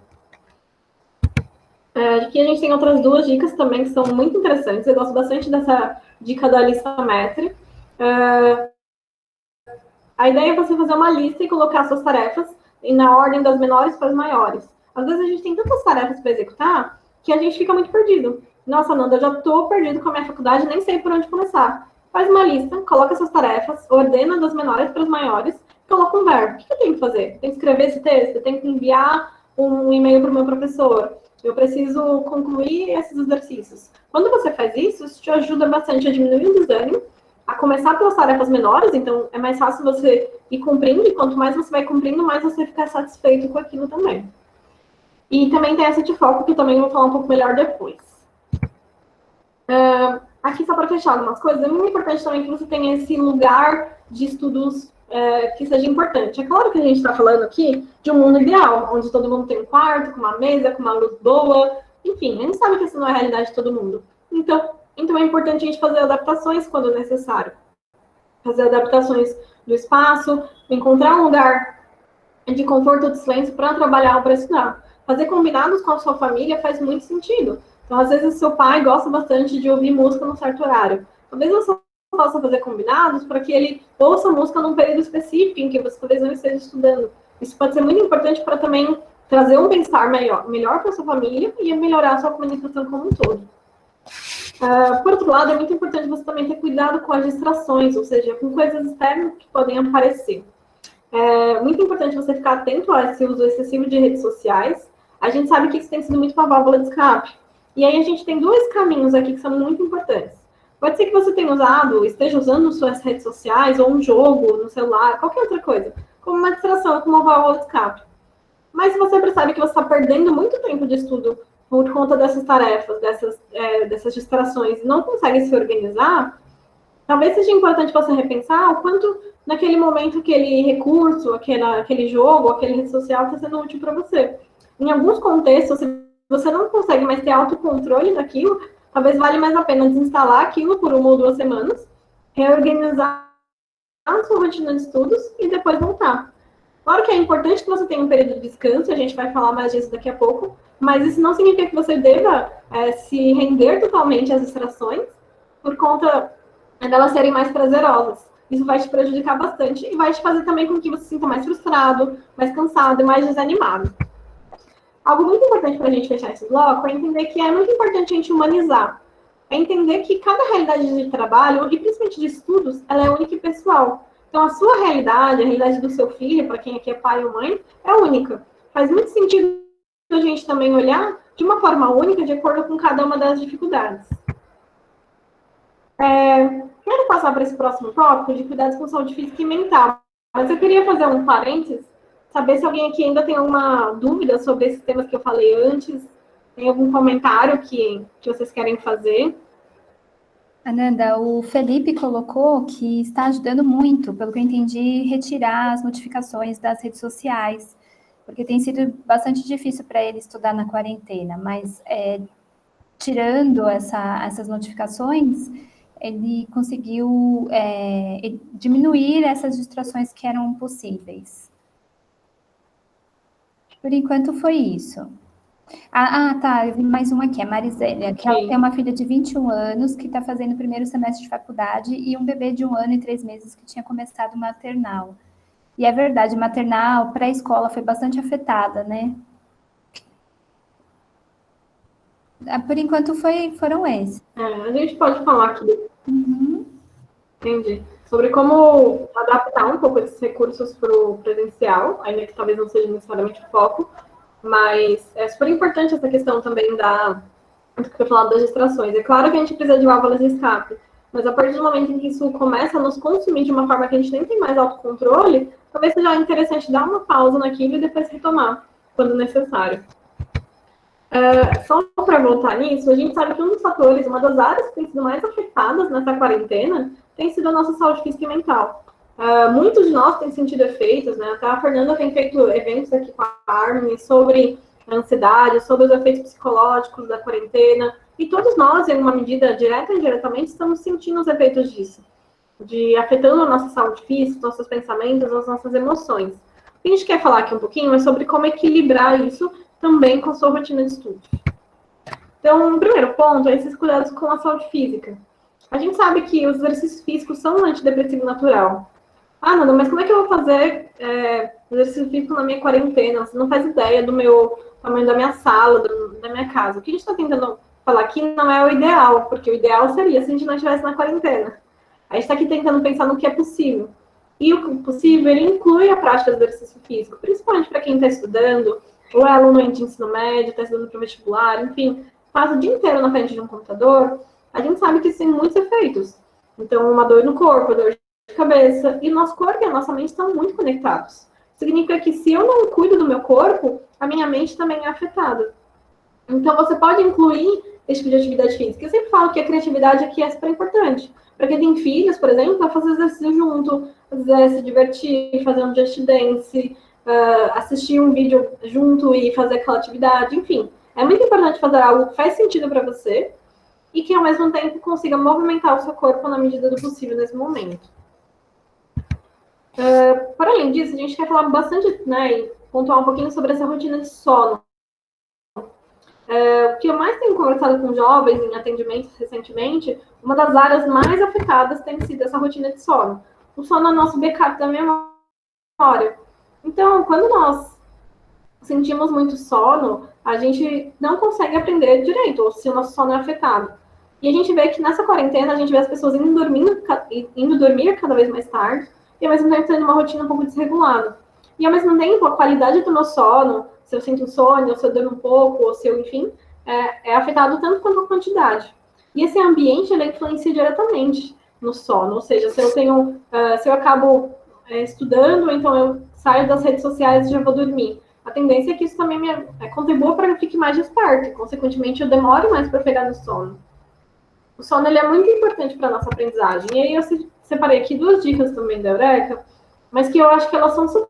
Aqui a gente tem outras 2 dicas também que são muito interessantes. Eu gosto bastante dessa dica da lista Metri. A ideia é você fazer uma lista e colocar suas tarefas na ordem das menores para as maiores. Às vezes a gente tem tantas tarefas para executar que a gente fica muito perdido. Nossa, Nanda, eu já estou perdido com a minha faculdade, nem sei por onde começar. Faz uma lista, coloca suas tarefas, ordena das menores para as maiores, coloca um verbo. O que eu tenho que fazer? Tenho que escrever esse texto? Eu tenho que enviar um e-mail para o meu professor? Eu preciso concluir esses exercícios. Quando você faz isso, isso te ajuda bastante a diminuir o desânimo, a começar pelas tarefas menores, então é mais fácil você ir cumprindo, e quanto mais você vai cumprindo, mais você fica satisfeito com aquilo também. E também tem essa de foco, que eu também vou falar um pouco melhor depois. Aqui, só para fechar algumas coisas, é muito importante também que você tenha esse lugar de estudos que seja importante. É claro que a gente está falando aqui de um mundo ideal, onde todo mundo tem um quarto, com uma mesa, com uma luz boa, enfim, a gente sabe que isso não é a realidade de todo mundo. Então é importante a gente fazer adaptações quando necessário. Fazer adaptações do espaço, encontrar um lugar de conforto ou de silêncio para trabalhar ou para estudar. Fazer combinados com a sua família faz muito sentido. Então, às vezes, seu pai gosta bastante de ouvir música num certo horário. Talvez você possa fazer combinados para que ele ouça música num período específico em que você talvez não esteja estudando. Isso pode ser muito importante para também trazer um bem-estar melhor para a sua família e melhorar a sua comunicação como um todo. Por outro lado, é muito importante você também ter cuidado com as distrações, ou seja, com coisas externas que podem aparecer. É muito importante você ficar atento a esse uso excessivo de redes sociais. A gente sabe que isso tem sido muito uma válvula de escape. E aí a gente tem 2 caminhos aqui que são muito importantes. Pode ser que você esteja usando suas redes sociais, ou um jogo no celular, qualquer outra coisa, como uma distração, como uma válvula de escape. Mas se você percebe que você está perdendo muito tempo de estudo por conta dessas tarefas, dessas distrações, e não consegue se organizar, talvez seja importante você repensar o quanto, naquele momento, aquele recurso, aquele jogo, aquele rede social está sendo útil para você. Em alguns contextos, se você não consegue mais ter autocontrole daquilo, talvez valha mais a pena desinstalar aquilo por 1 ou 2 semanas, reorganizar a sua rotina de estudos e depois voltar. Claro que é importante que você tenha um período de descanso, a gente vai falar mais disso daqui a pouco, mas isso não significa que você deva se render totalmente às distrações por conta delas serem mais prazerosas. Isso vai te prejudicar bastante e vai te fazer também com que você se sinta mais frustrado, mais cansado e mais desanimado. Algo muito importante para a gente fechar esse bloco é entender que é muito importante a gente humanizar. É entender que cada realidade de trabalho, e principalmente de estudos, ela é única e pessoal. Então, a sua realidade, a realidade do seu filho, para quem aqui é pai ou mãe, é única. Faz muito sentido a gente também olhar de uma forma única, de acordo com cada uma das dificuldades. Quero passar para esse próximo tópico de cuidados com saúde física e mental. Mas eu queria fazer um parênteses, saber se alguém aqui ainda tem alguma dúvida sobre esses temas que eu falei antes, tem algum comentário que vocês querem fazer. Ananda, o Felipe colocou que está ajudando muito, pelo que eu entendi, retirar as notificações das redes sociais, porque tem sido bastante difícil para ele estudar na quarentena, mas tirando essas notificações, ele conseguiu diminuir essas distrações que eram possíveis. Por enquanto foi isso. Tá, eu vi mais uma aqui, a Marizélia, que ela tem uma filha de 21 anos que está fazendo o 1º semestre de faculdade e um bebê de 1 ano e 3 meses que tinha começado maternal. E é verdade, maternal, pré-escola foi bastante afetada, né? Por enquanto foram esses. A gente pode falar aqui. Uhum. Entendi. Sobre como adaptar um pouco esses recursos para o presencial, ainda que talvez não seja necessariamente o foco, Mas é super importante essa questão também do que eu falava das distrações. É claro que a gente precisa de válvulas de escape, mas a partir do momento em que isso começa a nos consumir de uma forma que a gente nem tem mais autocontrole, talvez seja interessante dar uma pausa naquilo e depois retomar, quando necessário. Só para voltar nisso, a gente sabe que um dos fatores, uma das áreas que tem sido mais afetadas nessa quarentena, tem sido a nossa saúde física e mental. Muitos de nós têm sentido efeitos, né? Até a Fernanda tem feito eventos aqui com a Armin sobre a ansiedade, sobre os efeitos psicológicos da quarentena, e todos nós, em uma medida direta ou indiretamente, estamos sentindo os efeitos disso, afetando a nossa saúde física, nossos pensamentos, as nossas emoções. O que a gente quer falar aqui um pouquinho é sobre como equilibrar isso também com a sua rotina de estudo. Então, o primeiro ponto é esses cuidados com a saúde física. A gente sabe que os exercícios físicos são um antidepressivo natural. Nanda, mas como é que eu vou fazer exercício físico na minha quarentena? Você não faz ideia do tamanho da minha sala, da minha casa. O que a gente está tentando falar aqui não é o ideal, porque o ideal seria se a gente não estivesse na quarentena. A gente está aqui tentando pensar no que é possível. E o possível, ele inclui a prática do exercício físico, principalmente para quem está estudando, ou é aluno de ensino médio, está estudando para o vestibular, enfim, passa o dia inteiro na frente de um computador, a gente sabe que isso tem muitos efeitos. Então, uma dor no corpo, dor de cabeça, e nosso corpo e a nossa mente estão muito conectados. Significa que se eu não cuido do meu corpo, a minha mente também é afetada. Então, você pode incluir esse tipo de atividade física. Eu sempre falo que a criatividade aqui é super importante. Para quem tem filhos, por exemplo, vai fazer exercício junto, se divertir, fazer um just dance, assistir um vídeo junto e fazer aquela atividade, enfim. É muito importante fazer algo que faz sentido para você e que, ao mesmo tempo, consiga movimentar o seu corpo na medida do possível nesse momento. Por além disso, a gente quer falar bastante, né, e pontuar um pouquinho sobre essa rotina de sono. O que eu mais tenho conversado com jovens em atendimentos recentemente, uma das áreas mais afetadas tem sido essa rotina de sono. O sono é o nosso backup da memória. Então, quando nós sentimos muito sono, a gente não consegue aprender direito, ou se o nosso sono é afetado. E a gente vê que nessa quarentena, a gente vê as pessoas indo dormir cada vez mais tarde, e ao mesmo tempo tendo uma rotina um pouco desregulada. E ao mesmo tempo, a qualidade do meu sono, se eu sinto insônia, ou se eu durmo um pouco, ou se eu, enfim, é afetado tanto quanto a quantidade. E esse ambiente, ele influencia diretamente no sono, ou seja, se eu acabo estudando, então eu saio das redes sociais e já vou dormir. A tendência é que isso também contribua para que eu fique mais desperto, e, consequentemente, eu demore mais para pegar no sono. O sono, ele é muito importante para a nossa aprendizagem. E aí eu separei aqui 2 dicas também da Eureka, mas que eu acho que elas são super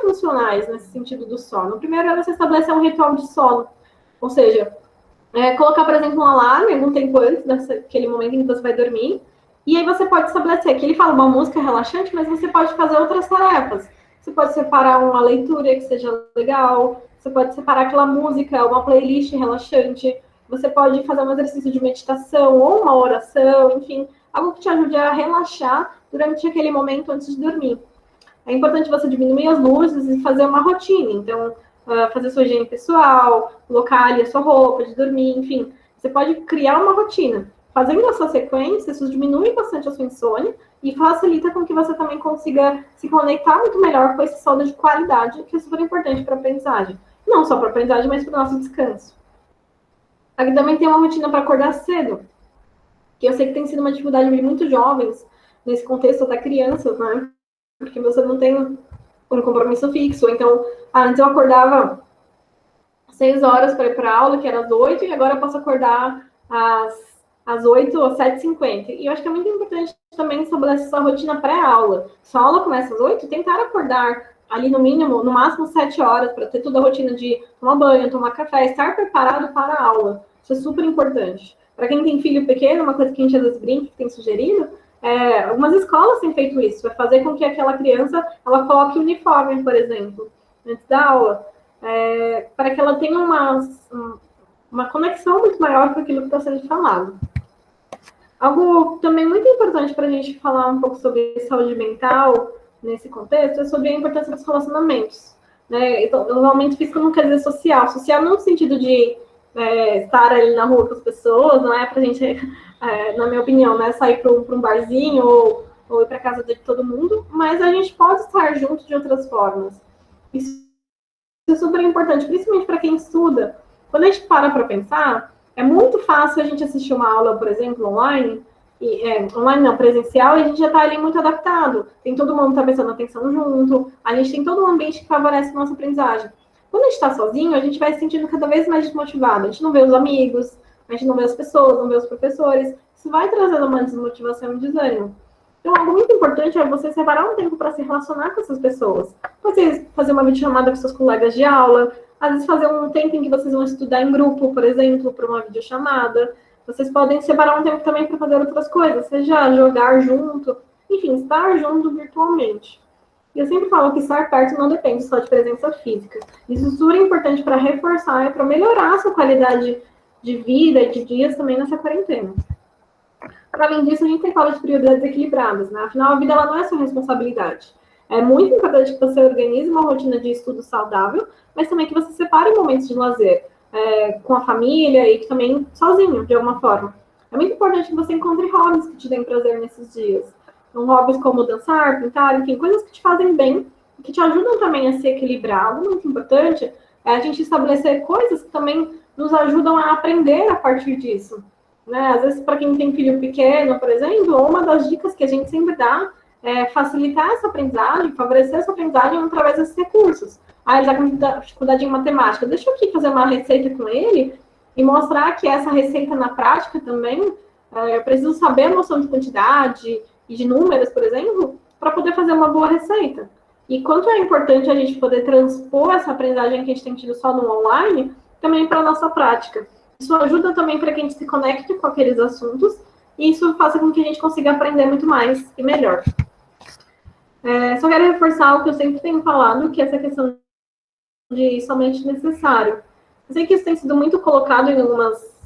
funcionais nesse sentido do sono. O primeiro é você estabelecer um ritual de sono, ou seja, colocar, por exemplo, um alarme algum tempo antes daquele momento em que você vai dormir, e aí você pode estabelecer que ele fala uma música relaxante, mas você pode fazer outras tarefas. Você pode separar uma leitura que seja legal, você pode separar aquela música, uma playlist relaxante, você pode fazer um exercício de meditação ou uma oração, enfim, algo que te ajude a relaxar durante aquele momento antes de dormir. É importante você diminuir as luzes e fazer uma rotina. Então, fazer sua higiene pessoal, colocar ali a sua roupa de dormir, enfim. Você pode criar uma rotina. Fazendo essa sequência, isso diminui bastante a sua insônia e facilita com que você também consiga se conectar muito melhor com esse sono de qualidade, que é super importante para a aprendizagem. Não só para a aprendizagem, mas para o nosso descanso. Aqui também tem uma rotina para acordar cedo, que eu sei que tem sido uma dificuldade de muitos jovens, nesse contexto até crianças, né? Porque você não tem um compromisso fixo. Então, antes eu acordava 6 horas para ir para a aula, que era às 8, e agora eu posso acordar às 8 ou 7h50. E eu acho que é muito importante também estabelecer essa rotina pré-aula. Se a aula começa às 8, tentar acordar ali no mínimo, no máximo 7 horas, para ter toda a rotina de tomar banho, tomar café, estar preparado para a aula. Isso é super importante. Para quem tem filho pequeno, uma coisa que a gente às vezes brinca, que tem sugerido, algumas escolas têm feito isso, vai fazer com que aquela criança ela coloque o uniforme, por exemplo, antes da aula, para que ela tenha uma conexão muito maior com aquilo que está sendo falado. Algo também muito importante para a gente falar um pouco sobre saúde mental nesse contexto é sobre a importância dos relacionamentos. Né? Então, o isolamento físico não quer dizer social. Social não no sentido de estar ali na rua com as pessoas, não é para a gente, na minha opinião, né, sair para um barzinho ou ir para casa de todo mundo, mas a gente pode estar junto de outras formas. Isso é super importante, principalmente para quem estuda. Quando a gente para pensar, é muito fácil a gente assistir uma aula, por exemplo, online, online não, presencial, e a gente já está ali muito adaptado. Tem todo mundo tá prestando atenção junto, a gente tem todo um ambiente que favorece a nossa aprendizagem. Quando a gente está sozinho, a gente vai se sentindo cada vez mais desmotivado. A gente não vê os amigos, a gente não vê as pessoas, não vê os professores. Isso vai trazendo uma desmotivação e desânimo. Então, algo muito importante é você separar um tempo para se relacionar com essas pessoas. Você fazer uma videochamada com seus colegas de aula, às vezes fazer um tempo em que vocês vão estudar em grupo, por exemplo, para uma videochamada. Vocês podem separar um tempo também para fazer outras coisas, seja jogar junto, enfim, estar junto virtualmente. E eu sempre falo que estar perto não depende só de presença física. Isso é super importante para reforçar e para melhorar a sua qualidade de vida e de dias também nessa quarentena. Para além disso, a gente tem que falar de prioridades equilibradas, né? Afinal, a vida ela não é sua responsabilidade. É muito importante que você organize uma rotina de estudo saudável, mas também que você separe momentos de lazer com a família e também sozinho, de alguma forma. É muito importante que você encontre hobbies que te deem prazer nesses dias. Então, hobbies como dançar, pintar, enfim, coisas que te fazem bem, que te ajudam também a se equilibrar. Algo muito importante é a gente estabelecer coisas que também nos ajudam a aprender a partir disso. Né? Às vezes, para quem tem filho pequeno, por exemplo, uma das dicas que a gente sempre dá é facilitar essa aprendizagem, favorecer essa aprendizagem através desses recursos. Ele está com dificuldade em matemática. Deixa eu aqui fazer uma receita com ele e mostrar que essa receita na prática também, eu preciso saber a noção de quantidade e de números, por exemplo, para poder fazer uma boa receita. E quanto é importante a gente poder transpor essa aprendizagem que a gente tem tido só no online, também para a nossa prática. Isso ajuda também para que a gente se conecte com aqueles assuntos e isso faça com que a gente consiga aprender muito mais e melhor. Só quero reforçar o que eu sempre tenho falado, que é essa questão de somente necessário. Eu sei que isso tem sido muito colocado em algumas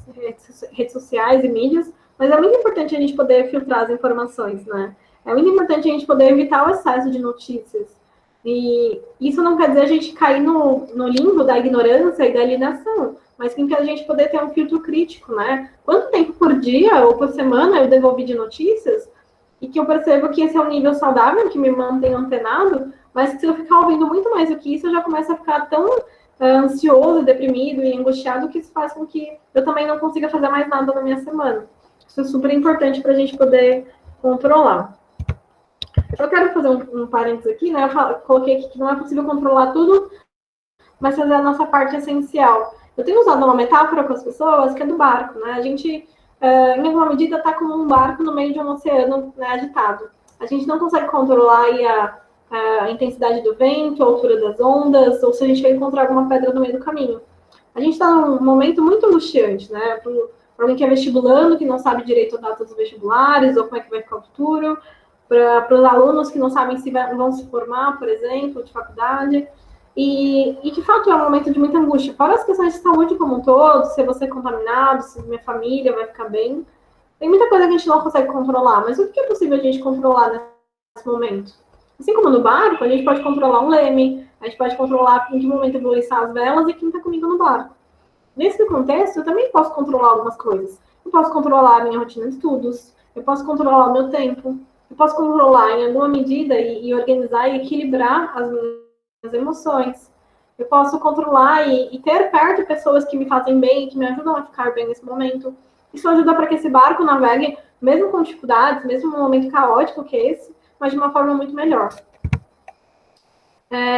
redes sociais e mídias, mas é muito importante a gente poder filtrar as informações, né? É muito importante a gente poder evitar o excesso de notícias. E isso não quer dizer a gente cair no limbo da ignorância e da alienação, mas sim que a gente poder ter um filtro crítico, né? Quanto tempo por dia ou por semana eu devolvi de notícias e que eu percebo que esse é um nível saudável, que me mantém antenado, mas que se eu ficar ouvindo muito mais do que isso, eu já começo a ficar tão ansioso, deprimido e angustiado que isso faz com que eu também não consiga fazer mais nada na minha semana. Isso é super importante para a gente poder controlar. Eu quero fazer um parênteses aqui, né? Eu coloquei aqui que não é possível controlar tudo, mas fazer a nossa parte essencial. Eu tenho usado uma metáfora com as pessoas que é do barco, né? A gente, em alguma medida, está como um barco no meio de um oceano, né, agitado. A gente não consegue controlar aí a intensidade do vento, a altura das ondas, ou se a gente vai encontrar alguma pedra no meio do caminho. A gente está num momento muito angustiante, né? Para alguém que é vestibulando, que não sabe direito a data dos vestibulares, ou como é que vai ficar o futuro, para os alunos que não sabem se vão se formar, por exemplo, de faculdade. E, de fato, é um momento de muita angústia. Fora as questões de saúde como um todo, se você é contaminado, se minha família vai ficar bem. Tem muita coisa que a gente não consegue controlar, mas o que é possível a gente controlar nesse momento? Assim como no barco, a gente pode controlar um leme, a gente pode controlar em que momento eu vou içar as velas e quem está comigo no barco. Nesse contexto, eu também posso controlar algumas coisas. Eu posso controlar a minha rotina de estudos, eu posso controlar o meu tempo, eu posso controlar em alguma medida e organizar e equilibrar as minhas emoções. Eu posso controlar e ter perto pessoas que me fazem bem, que me ajudam a ficar bem nesse momento. Isso ajuda para que esse barco navegue, mesmo com dificuldades, mesmo num momento caótico que é esse, mas de uma forma muito melhor.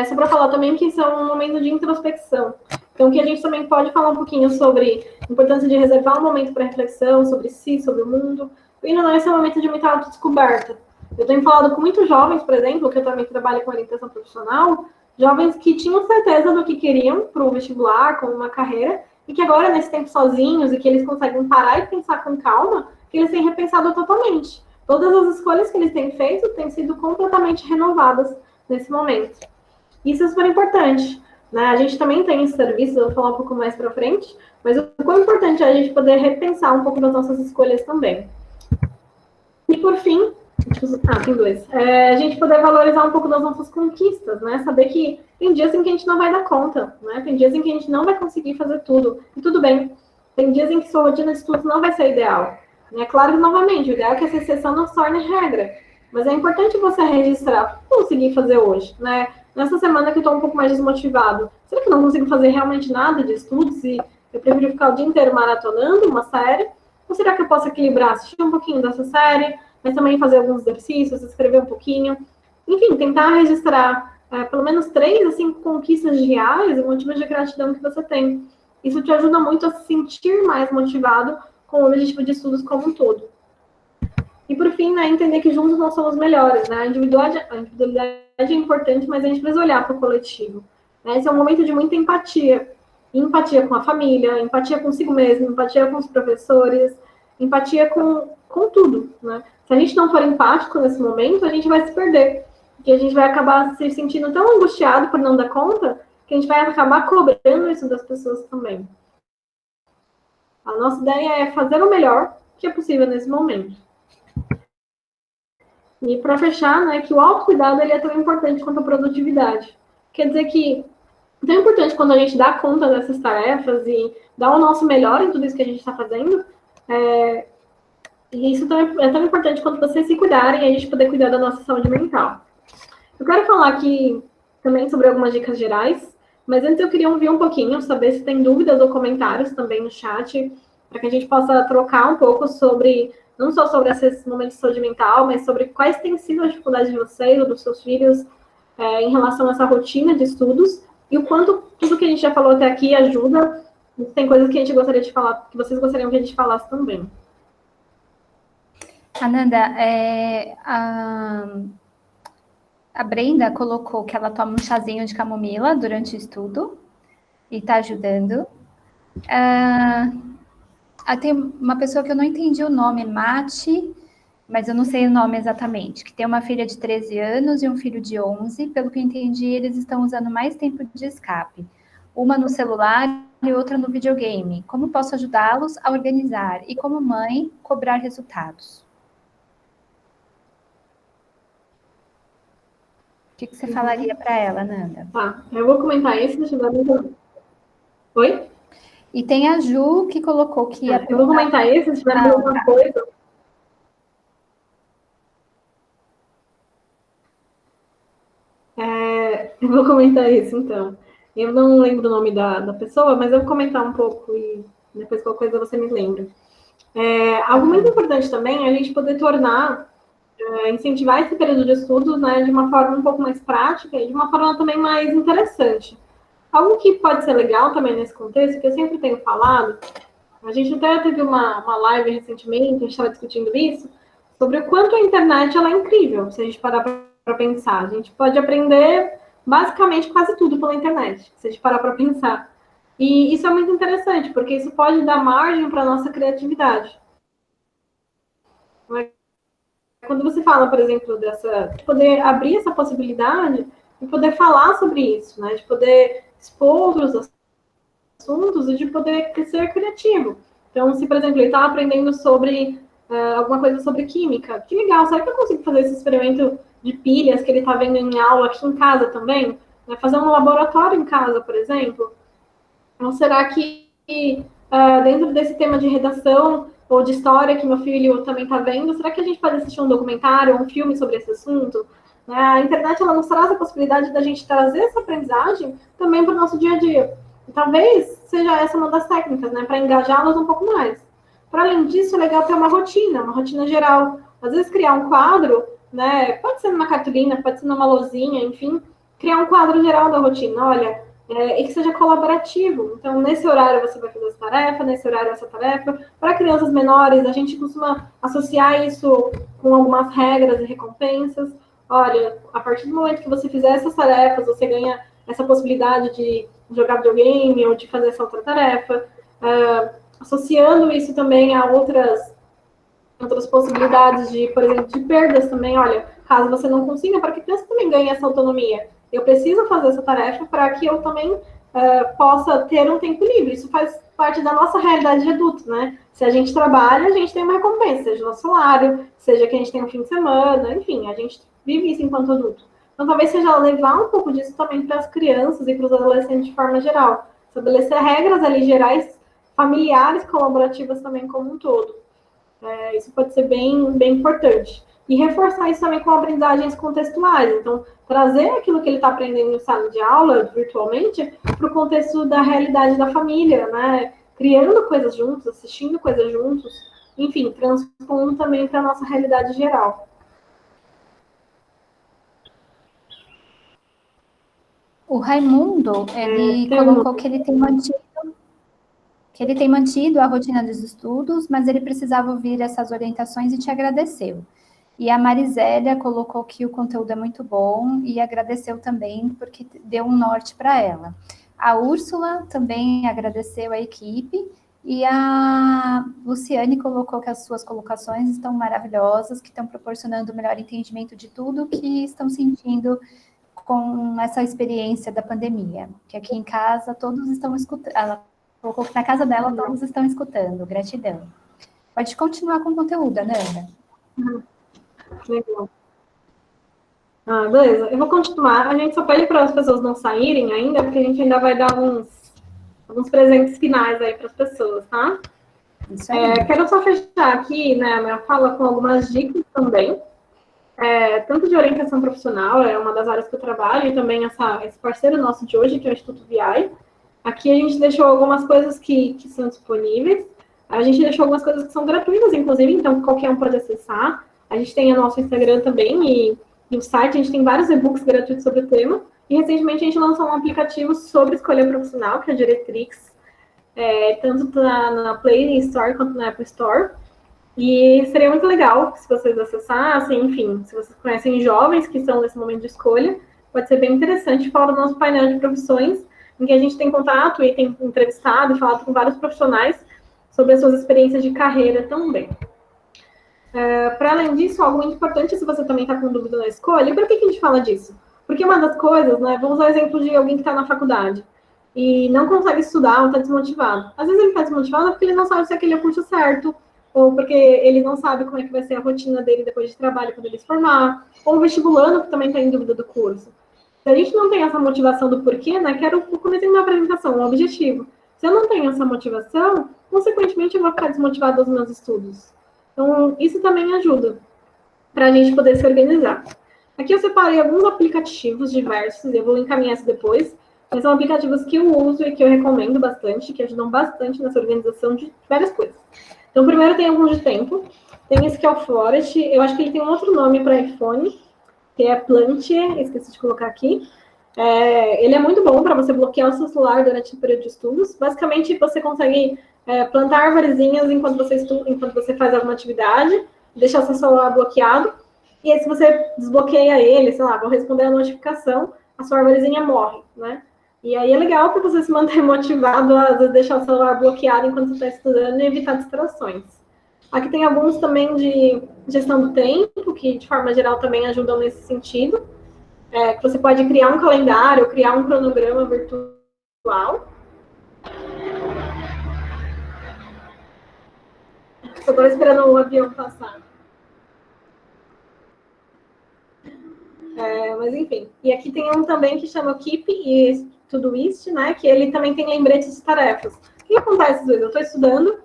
Só para falar também que isso é um momento de introspecção. Então, que a gente também pode falar um pouquinho sobre a importância de reservar um momento para reflexão sobre si, sobre o mundo. E não é esse momento de muita autodescoberta. Eu tenho falado com muitos jovens, por exemplo, que eu também trabalho com orientação profissional, jovens que tinham certeza do que queriam para o vestibular, como uma carreira, e que agora, nesse tempo sozinhos, e que eles conseguem parar e pensar com calma, que eles têm repensado totalmente. Todas as escolhas que eles têm feito têm sido completamente renovadas nesse momento. Isso é super importante, né? A gente também tem esse serviço, eu vou falar um pouco mais para frente, mas o quão importante é a gente poder repensar um pouco das nossas escolhas também. E por fim, tem dois. A gente poder valorizar um pouco das nossas conquistas, né? Saber que tem dias em que a gente não vai dar conta, né? Tem dias em que a gente não vai conseguir fazer tudo. E tudo bem. Tem dias em que sua rotina de estudos não vai ser ideal. É claro que, novamente, o ideal é que essa exceção não se torne regra. Mas é importante você registrar o que conseguir fazer hoje, né? nessa semana que eu estou um pouco mais desmotivado, será que eu não consigo fazer realmente nada de estudos e eu prefiro ficar o dia inteiro maratonando uma série? Ou será que eu posso equilibrar, assistir um pouquinho dessa série, mas também fazer alguns exercícios, escrever um pouquinho? Enfim, tentar registrar pelo menos 3 a 5 conquistas reais e motivos de gratidão que você tem. Isso te ajuda muito a se sentir mais motivado com o objetivo de estudos como um todo. E, por fim, né, entender que juntos nós somos melhores. Né? A individualidade é importante, mas a gente precisa olhar para o coletivo. Né? Esse é um momento de muita empatia. Empatia com a família, empatia consigo mesmo, empatia com os professores, empatia com tudo. Né? Se a gente não for empático nesse momento, a gente vai se perder. Porque a gente vai acabar se sentindo tão angustiado por não dar conta, que a gente vai acabar cobrando isso das pessoas também. A nossa ideia é fazer o melhor que é possível nesse momento. E para fechar, né, que o autocuidado ele é tão importante quanto a produtividade. Quer dizer que é tão importante quando a gente dá conta dessas tarefas e dá o nosso melhor em tudo isso que a gente está fazendo, e isso é tão importante quanto vocês se cuidarem e a gente poder cuidar da nossa saúde mental. Eu quero falar aqui também sobre algumas dicas gerais, mas antes eu queria ouvir um pouquinho, saber se tem dúvidas ou comentários também no chat, para que a gente possa trocar um pouco sobre, não só sobre esses momentos de saúde mental, mas sobre quais têm sido as dificuldades de vocês ou dos seus filhos em relação a essa rotina de estudos e o quanto tudo que a gente já falou até aqui ajuda. Tem coisas que a gente gostaria de falar, que vocês gostariam que a gente falasse também. Ananda, a Brenda colocou que ela toma um chazinho de camomila durante o estudo e está ajudando. Tem uma pessoa que eu não entendi o nome, Mate, mas eu não sei o nome exatamente, que tem uma filha de 13 anos e um filho de 11. Pelo que eu entendi, eles estão usando mais tempo de escape. Uma no celular e outra no videogame. Como posso ajudá-los a organizar? E como mãe, cobrar resultados? O que você falaria para ela, Nanda? Tá, eu vou comentar esse, deixa eu ver. Oi? E tem a Ju que colocou que ia... Eu vou comentar esse, se tiver alguma coisa. Eu vou comentar isso, então. Eu não lembro o nome da pessoa, mas eu vou comentar um pouco e depois qualquer coisa você me lembra. Algo muito importante também é a gente poder tornar, incentivar esse período de estudos, né, de uma forma um pouco mais prática e de uma forma também mais interessante. Algo que pode ser legal também nesse contexto, que eu sempre tenho falado, a gente até teve uma live recentemente, a gente estava discutindo isso, sobre o quanto a internet ela é incrível, se a gente parar para pensar. A gente pode aprender basicamente quase tudo pela internet, se a gente parar para pensar. E isso é muito interessante, porque isso pode dar margem para a nossa criatividade. Quando você fala, por exemplo, de poder abrir essa possibilidade e poder falar sobre isso, né? De poder expor outros assuntos e de poder ser criativo. Então, se, por exemplo, ele está aprendendo sobre alguma coisa sobre química, que legal, será que eu consigo fazer esse experimento de pilhas que ele está vendo em aula aqui em casa também? Né? Fazer um laboratório em casa, por exemplo? Ou será que dentro desse tema de redação ou de história que meu filho também está vendo, será que a gente pode assistir um documentário ou um filme sobre esse assunto? A internet ela nos traz a possibilidade da gente trazer essa aprendizagem também para o nosso dia a dia. E talvez seja essa uma das técnicas, né, para engajá-los um pouco mais. Para além disso, é legal ter uma rotina geral. Às vezes criar um quadro, né, pode ser numa cartolina, pode ser numa lousinha, enfim, criar um quadro geral da rotina. Olha, e que seja colaborativo. Então, nesse horário você vai fazer essa tarefa, nesse horário essa tarefa. Para crianças menores, a gente costuma associar isso com algumas regras e recompensas. Olha, a partir do momento que você fizer essas tarefas, você ganha essa possibilidade de jogar videogame ou de fazer essa outra tarefa. Associando isso também a outras possibilidades de, por exemplo, de perdas também. Olha, caso você não consiga, para que a criança também ganhe essa autonomia. Eu preciso fazer essa tarefa para que eu também possa ter um tempo livre. Isso faz parte da nossa realidade de adulto, né? Se a gente trabalha, a gente tem uma recompensa, seja no salário, seja que a gente tem um fim de semana, enfim, a gente vive isso enquanto adulto. Então, talvez seja levar um pouco disso também para as crianças e para os adolescentes de forma geral. Estabelecer regras ali gerais, familiares, colaborativas também como um todo. Isso pode ser bem, bem importante. e reforçar isso também com aprendizagens contextuais. Então, trazer aquilo que ele está aprendendo em sala de aula, virtualmente, para o contexto da realidade da família, né? Criando coisas juntos, assistindo coisas juntos, enfim, transpondo também para a nossa realidade geral. O Raimundo, ele colocou que ele tem mantido a rotina dos estudos, mas ele precisava ouvir essas orientações e te agradeceu. E a Marisélia colocou que o conteúdo é muito bom e agradeceu também porque deu um norte para ela. A Úrsula também agradeceu a equipe e a Luciane colocou que as suas colocações estão maravilhosas, que estão proporcionando o melhor entendimento de tudo que estão sentindo com essa experiência da pandemia, que aqui em casa todos estão escutando. Ela colocou que na casa dela todos estão escutando. Gratidão. Pode continuar com o conteúdo, Ananda. Legal. Beleza. Eu vou continuar. A gente só pede para as pessoas não saírem ainda, porque a gente ainda vai dar alguns presentes finais aí para as pessoas, tá? Isso aí. Quero só fechar aqui, né, a minha fala com algumas dicas também. Tanto de orientação profissional, é uma das áreas que eu trabalho, e também esse parceiro nosso de hoje, que é o Instituto VI. Aqui a gente deixou algumas coisas que são disponíveis. A gente deixou algumas coisas que são gratuitas, inclusive, então qualquer um pode acessar. A gente tem o nosso Instagram também e o site, a gente tem vários e-books gratuitos sobre o tema. E recentemente a gente lançou um aplicativo sobre escolha profissional, que é a Diretrix, tanto na Play Store quanto na Apple Store. E seria muito legal se vocês acessassem, enfim, se vocês conhecem jovens que estão nesse momento de escolha, pode ser bem interessante. Fora do nosso painel de profissões, em que a gente tem contato e tem entrevistado e falado com vários profissionais sobre as suas experiências de carreira também. Para além disso, algo muito importante, se você também está com dúvida na escolha, e por que a gente fala disso? Porque uma das coisas, né, vamos usar o exemplo de alguém que está na faculdade e não consegue estudar ou está desmotivado. Às vezes ele está desmotivado porque ele não sabe se aquele é o curso certo, ou porque ele não sabe como é que vai ser a rotina dele depois de trabalho, quando ele se formar, ou o vestibulando, que também está em dúvida do curso. Se a gente não tem essa motivação do porquê, né, quero começar uma apresentação, um objetivo. Se eu não tenho essa motivação, consequentemente eu vou ficar desmotivado dos meus estudos. Então, isso também ajuda para a gente poder se organizar. Aqui eu separei alguns aplicativos diversos, eu vou encaminhar isso depois, mas são aplicativos que eu uso e que eu recomendo bastante, que ajudam bastante nessa organização de várias coisas. Então, primeiro tem alguns de tempo. Tem esse que é o Forest. Eu acho que ele tem um outro nome para iPhone, que é Plantier. Esqueci de colocar aqui. Ele é muito bom para você bloquear o seu celular durante o período de estudos. Basicamente, você consegue plantar arvorezinhas enquanto você estuda, enquanto você faz alguma atividade, deixar o seu celular bloqueado. E aí, se você desbloqueia ele, sei lá, vou responder a notificação, a sua arvorezinha morre, né? E aí é legal para você se manter motivado a deixar o celular bloqueado enquanto você está estudando e evitar distrações. Aqui tem alguns também de gestão do tempo, que de forma geral também ajudam nesse sentido. Que você pode criar um calendário, criar um cronograma virtual. Estou esperando o avião passar. Mas enfim. E aqui tem um também que chama Keep e Todoist, né? Que ele também tem lembretes de tarefas. O que acontece às vezes? Eu estou estudando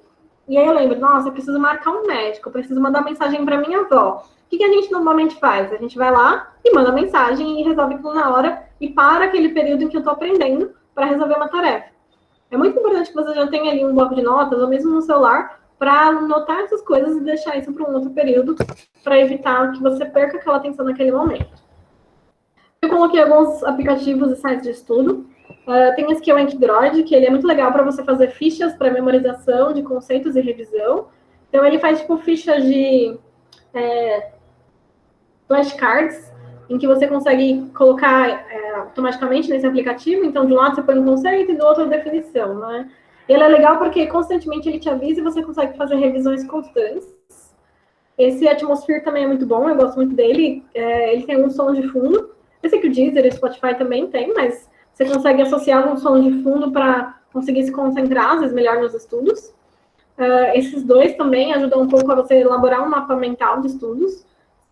e aí eu lembro, nossa, eu preciso marcar um médico, eu preciso mandar mensagem para minha avó. O que a gente normalmente faz? A gente vai lá e manda mensagem e resolve tudo na hora e para aquele período em que eu estou aprendendo para resolver uma tarefa. É muito importante que você já tenha ali um bloco de notas ou mesmo no celular para anotar essas coisas e deixar isso para um outro período para evitar que você perca aquela atenção naquele momento. Eu coloquei alguns aplicativos e sites de estudo. Tem esse que é o Anki-Droid, que ele é muito legal para você fazer fichas para memorização de conceitos e revisão. Então, ele faz tipo fichas de flashcards, em que você consegue colocar automaticamente nesse aplicativo. Então, de um lado você põe um conceito e do outro a definição, né? Ele é legal porque constantemente ele te avisa e você consegue fazer revisões constantes. Esse Atmosphere também é muito bom, eu gosto muito dele. Ele tem um som de fundo. Eu sei que o Deezer e o Spotify também tem, mas você consegue associar um som de fundo para conseguir se concentrar, às vezes, melhor nos estudos. Esses dois também ajudam um pouco a você elaborar um mapa mental de estudos.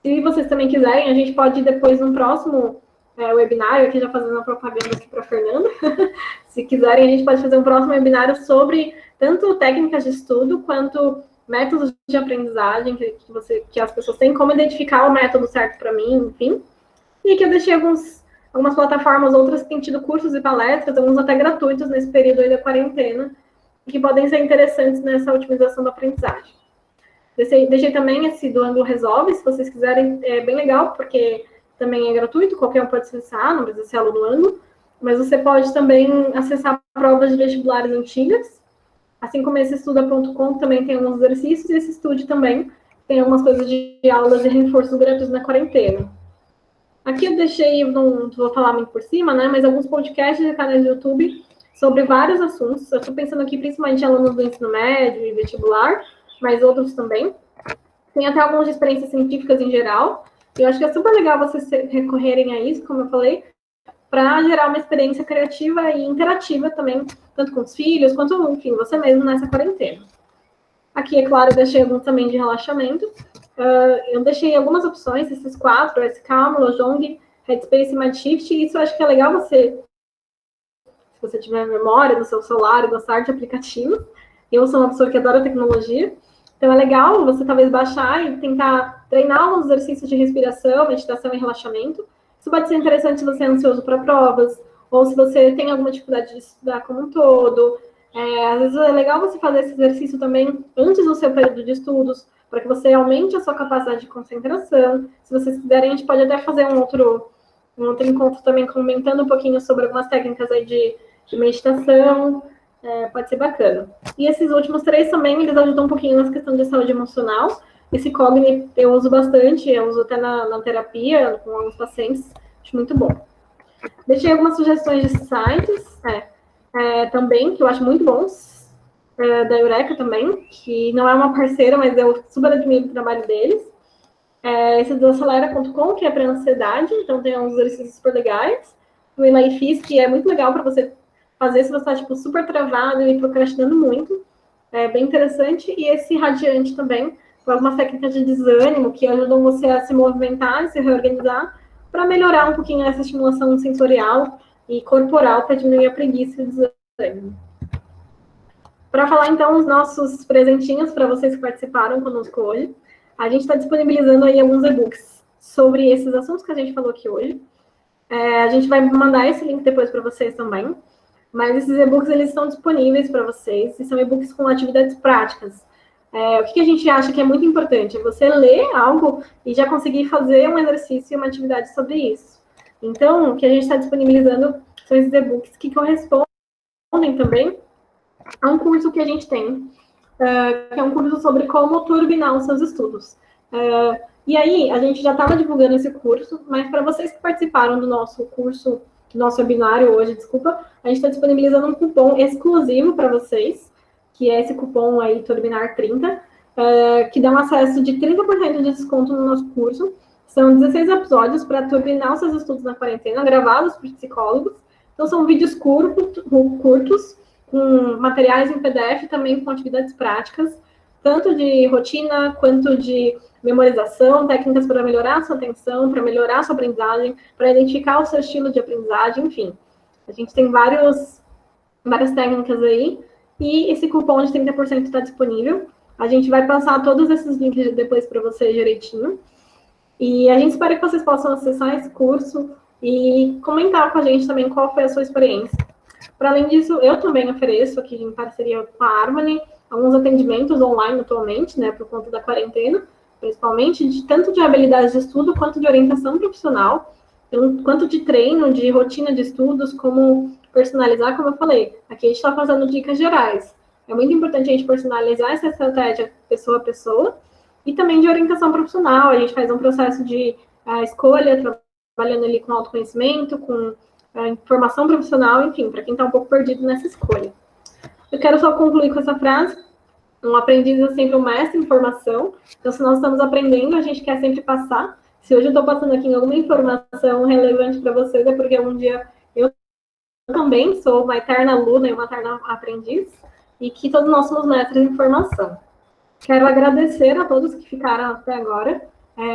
Se vocês também quiserem, a gente pode ir depois no próximo webinário, aqui já fazendo uma propaganda aqui para a Fernanda. Se quiserem, a gente pode fazer um próximo webinário sobre tanto técnicas de estudo, quanto métodos de aprendizagem que as pessoas têm, como identificar o método certo para mim, enfim. E aqui eu deixei algumas plataformas, outras que têm tido cursos e palestras, alguns até gratuitos nesse período aí da quarentena, que podem ser interessantes nessa otimização da aprendizagem. Deixei também esse do Ângulo Resolve, se vocês quiserem, é bem legal, porque também é gratuito, qualquer um pode acessar, não precisa ser aluno do Ângulo, mas você pode também acessar provas de vestibulares antigas, assim como esse estuda.com também tem alguns exercícios, e esse estude também tem algumas coisas de aulas de reforço gratuitos na quarentena. Aqui eu deixei, não vou falar muito por cima, né, mas alguns podcasts e canais do YouTube sobre vários assuntos. Eu estou pensando aqui principalmente em alunos do ensino médio e vestibular, mas outros também. Tem até algumas de experiências científicas em geral. Eu acho que é super legal vocês recorrerem a isso, como eu falei, para gerar uma experiência criativa e interativa também, tanto com os filhos, quanto, enfim, você mesmo nessa quarentena. Aqui, é claro, eu deixei alguns também de relaxamento. Eu deixei algumas opções, esses 4, esse Calm, Lojong, Headspace e Mindshift, e isso eu acho que é legal você, se você tiver memória no seu celular e gostar de aplicativos. Eu sou uma pessoa que adora tecnologia, então é legal você talvez baixar e tentar treinar alguns exercícios de respiração, meditação e relaxamento. Isso pode ser interessante se você é ansioso para provas, ou se você tem alguma dificuldade de estudar como um todo. Às vezes é legal você fazer esse exercício também antes do seu período de estudos, para que você aumente a sua capacidade de concentração. Se vocês quiserem, a gente pode até fazer um outro encontro também comentando um pouquinho sobre algumas técnicas aí de meditação. Pode ser bacana. E esses últimos 3 também, eles ajudam um pouquinho nas questões de saúde emocional. Esse Cogni eu uso bastante, eu uso até na terapia com alguns pacientes, acho muito bom. Deixei algumas sugestões de sites, também, que eu acho muito bons, da Eureka também, que não é uma parceira, mas eu super admiro o trabalho deles. Esse do Acelera.com, que é para ansiedade, então tem uns exercícios super legais. O Elaifis, que é muito legal para você fazer se você está tipo, super travado e procrastinando muito. É bem interessante. E esse Radiante também, com algumas técnicas de desânimo que ajudam você a se movimentar e se reorganizar para melhorar um pouquinho essa estimulação sensorial e corporal para diminuir a preguiça e o desânimo. Para falar, então, os nossos presentinhos para vocês que participaram conosco hoje, a gente está disponibilizando aí alguns e-books sobre esses assuntos que a gente falou aqui hoje. A gente vai mandar esse link depois para vocês também. Mas esses e-books, eles estão disponíveis para vocês, e são e-books com atividades práticas. O que a gente acha que é muito importante? É você ler algo e já conseguir fazer um exercício e uma atividade sobre isso. Então, o que a gente está disponibilizando são esses e-books que correspondem também a um curso que a gente tem, que é um curso sobre como turbinar os seus estudos. E aí, a gente já estava divulgando esse curso, mas para vocês que participaram do nosso curso, do nosso webinário hoje, desculpa, a gente está disponibilizando um cupom exclusivo para vocês, que é esse cupom aí, Turbinar30, que dá um acesso de 30% de desconto no nosso curso. São 16 episódios para turbinar os seus estudos na quarentena, gravados por psicólogos. Então, são vídeos curtos, com materiais em PDF, também com atividades práticas, tanto de rotina quanto de memorização, técnicas para melhorar a sua atenção, para melhorar a sua aprendizagem, para identificar o seu estilo de aprendizagem, enfim. A gente tem várias técnicas aí, e esse cupom de 30% está disponível. A gente vai passar todos esses links depois para vocês direitinho. E a gente espera que vocês possam acessar esse curso e comentar com a gente também qual foi a sua experiência. Para além disso, eu também ofereço aqui em parceria com a Harmony alguns atendimentos online atualmente, né, por conta da quarentena, principalmente, tanto de habilidades de estudo quanto de orientação profissional, quanto de treino, de rotina de estudos, como personalizar, como eu falei. Aqui a gente está fazendo dicas gerais. É muito importante a gente personalizar essa estratégia pessoa a pessoa, e também de orientação profissional. A gente faz um processo de escolha, trabalhando ali com autoconhecimento, com formação profissional, enfim, para quem está um pouco perdido nessa escolha. Eu quero só concluir com essa frase: um aprendiz é sempre um mestre em formação. Então, se nós estamos aprendendo, a gente quer sempre passar. Se hoje eu estou passando aqui alguma informação relevante para vocês, é porque um dia eu também sou uma eterna aluna e uma eterna aprendiz, e que todos nós somos mestres em formação. Quero agradecer a todos que ficaram até agora,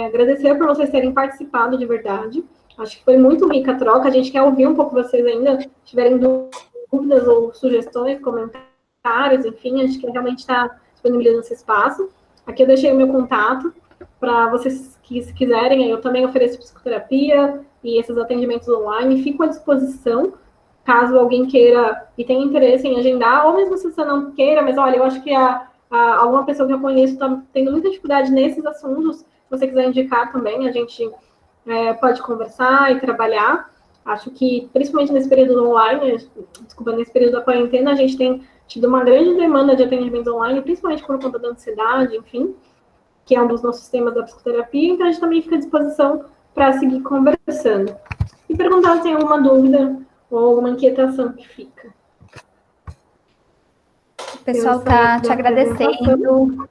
agradecer por vocês terem participado de verdade. Acho que foi muito rica a troca. A gente quer ouvir um pouco vocês ainda, se tiverem dúvidas ou sugestões, comentários, enfim, a gente quer realmente estar disponibilizando esse espaço. Aqui eu deixei o meu contato para vocês que, se quiserem, eu também ofereço psicoterapia e esses atendimentos online, fico à disposição, caso alguém queira e tenha interesse em agendar, ou mesmo se você não queira, mas olha, eu acho que alguma pessoa que eu conheço está tendo muita dificuldade nesses assuntos, se você quiser indicar também, a gente pode conversar e trabalhar. Acho que, principalmente nesse período online, nesse período da quarentena, a gente tem tido uma grande demanda de atendimentos online, principalmente por conta da ansiedade, enfim, que é um dos nossos temas da psicoterapia, então a gente também fica à disposição para seguir conversando. E perguntar se tem alguma dúvida ou alguma inquietação que fica. O pessoal está te agradecendo.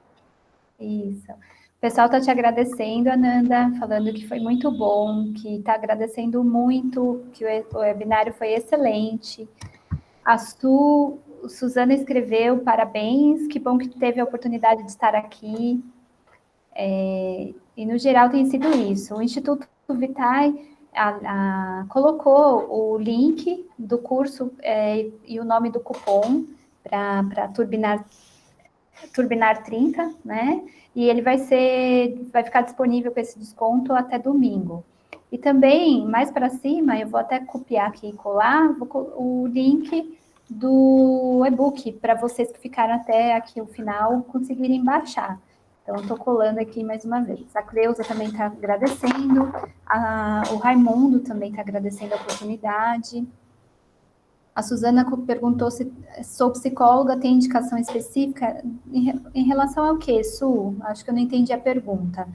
Isso. O pessoal está te agradecendo, Ananda, falando que foi muito bom, que está agradecendo muito, que o webinário foi excelente. A Suzana escreveu, parabéns, que bom que teve a oportunidade de estar aqui. E, no geral, tem sido isso. O Instituto Vitae colocou o link do curso e o nome do cupom para Turbinar 30, né? E ele vai ficar disponível com esse desconto até domingo. E também, mais para cima, eu vou até copiar aqui e colar o link do e-book para vocês que ficaram até aqui o final conseguirem baixar. Então, estou colando aqui mais uma vez. A Cleusa também está agradecendo, o Raimundo também está agradecendo a oportunidade. A Suzana perguntou se sou psicóloga, tem indicação específica? Em relação ao quê, Su? Acho que eu não entendi a pergunta.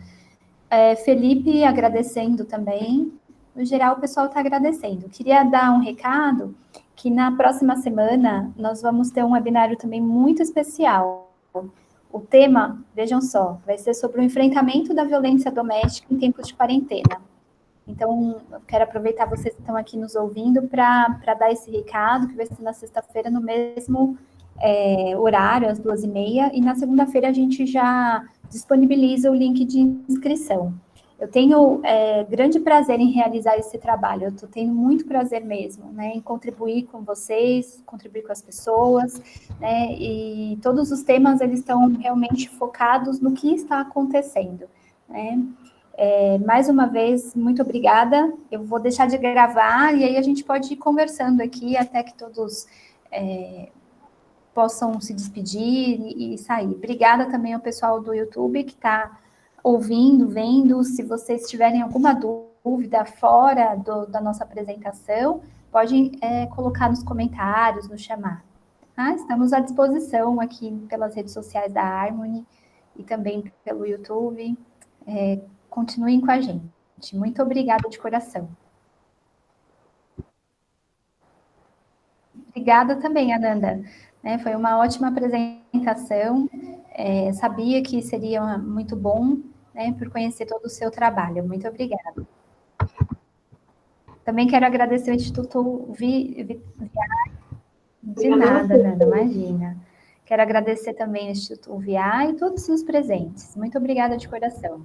Felipe agradecendo também. No geral, o pessoal está agradecendo. Queria dar um recado que na próxima semana nós vamos ter um webinário também muito especial. O tema, vejam só, vai ser sobre o enfrentamento da violência doméstica em tempos de quarentena. Então, eu quero aproveitar vocês que estão aqui nos ouvindo para dar esse recado, que vai ser na sexta-feira, no mesmo horário, às 2h30, e na segunda-feira a gente já disponibiliza o link de inscrição. Eu tenho grande prazer em realizar esse trabalho, eu estou tendo muito prazer mesmo, né, em contribuir com vocês, contribuir com as pessoas, né, e todos os temas, eles estão realmente focados no que está acontecendo, né. Mais uma vez, muito obrigada. Eu vou deixar de gravar e aí a gente pode ir conversando aqui até que todos possam se despedir e sair. Obrigada também ao pessoal do YouTube que está ouvindo, vendo. Se vocês tiverem alguma dúvida fora da nossa apresentação, podem colocar nos comentários, nos chamar. Estamos à disposição aqui pelas redes sociais da Harmony e também pelo YouTube. Continuem com a gente. Muito obrigada de coração. Obrigada também, Ananda. Foi uma ótima apresentação. Sabia que seria muito bom, né, por conhecer todo o seu trabalho. Muito obrigada. Também quero agradecer ao Instituto Vitae. De nada, Ananda, imagina. Quero agradecer também ao Instituto Vitae e todos os presentes. Muito obrigada de coração.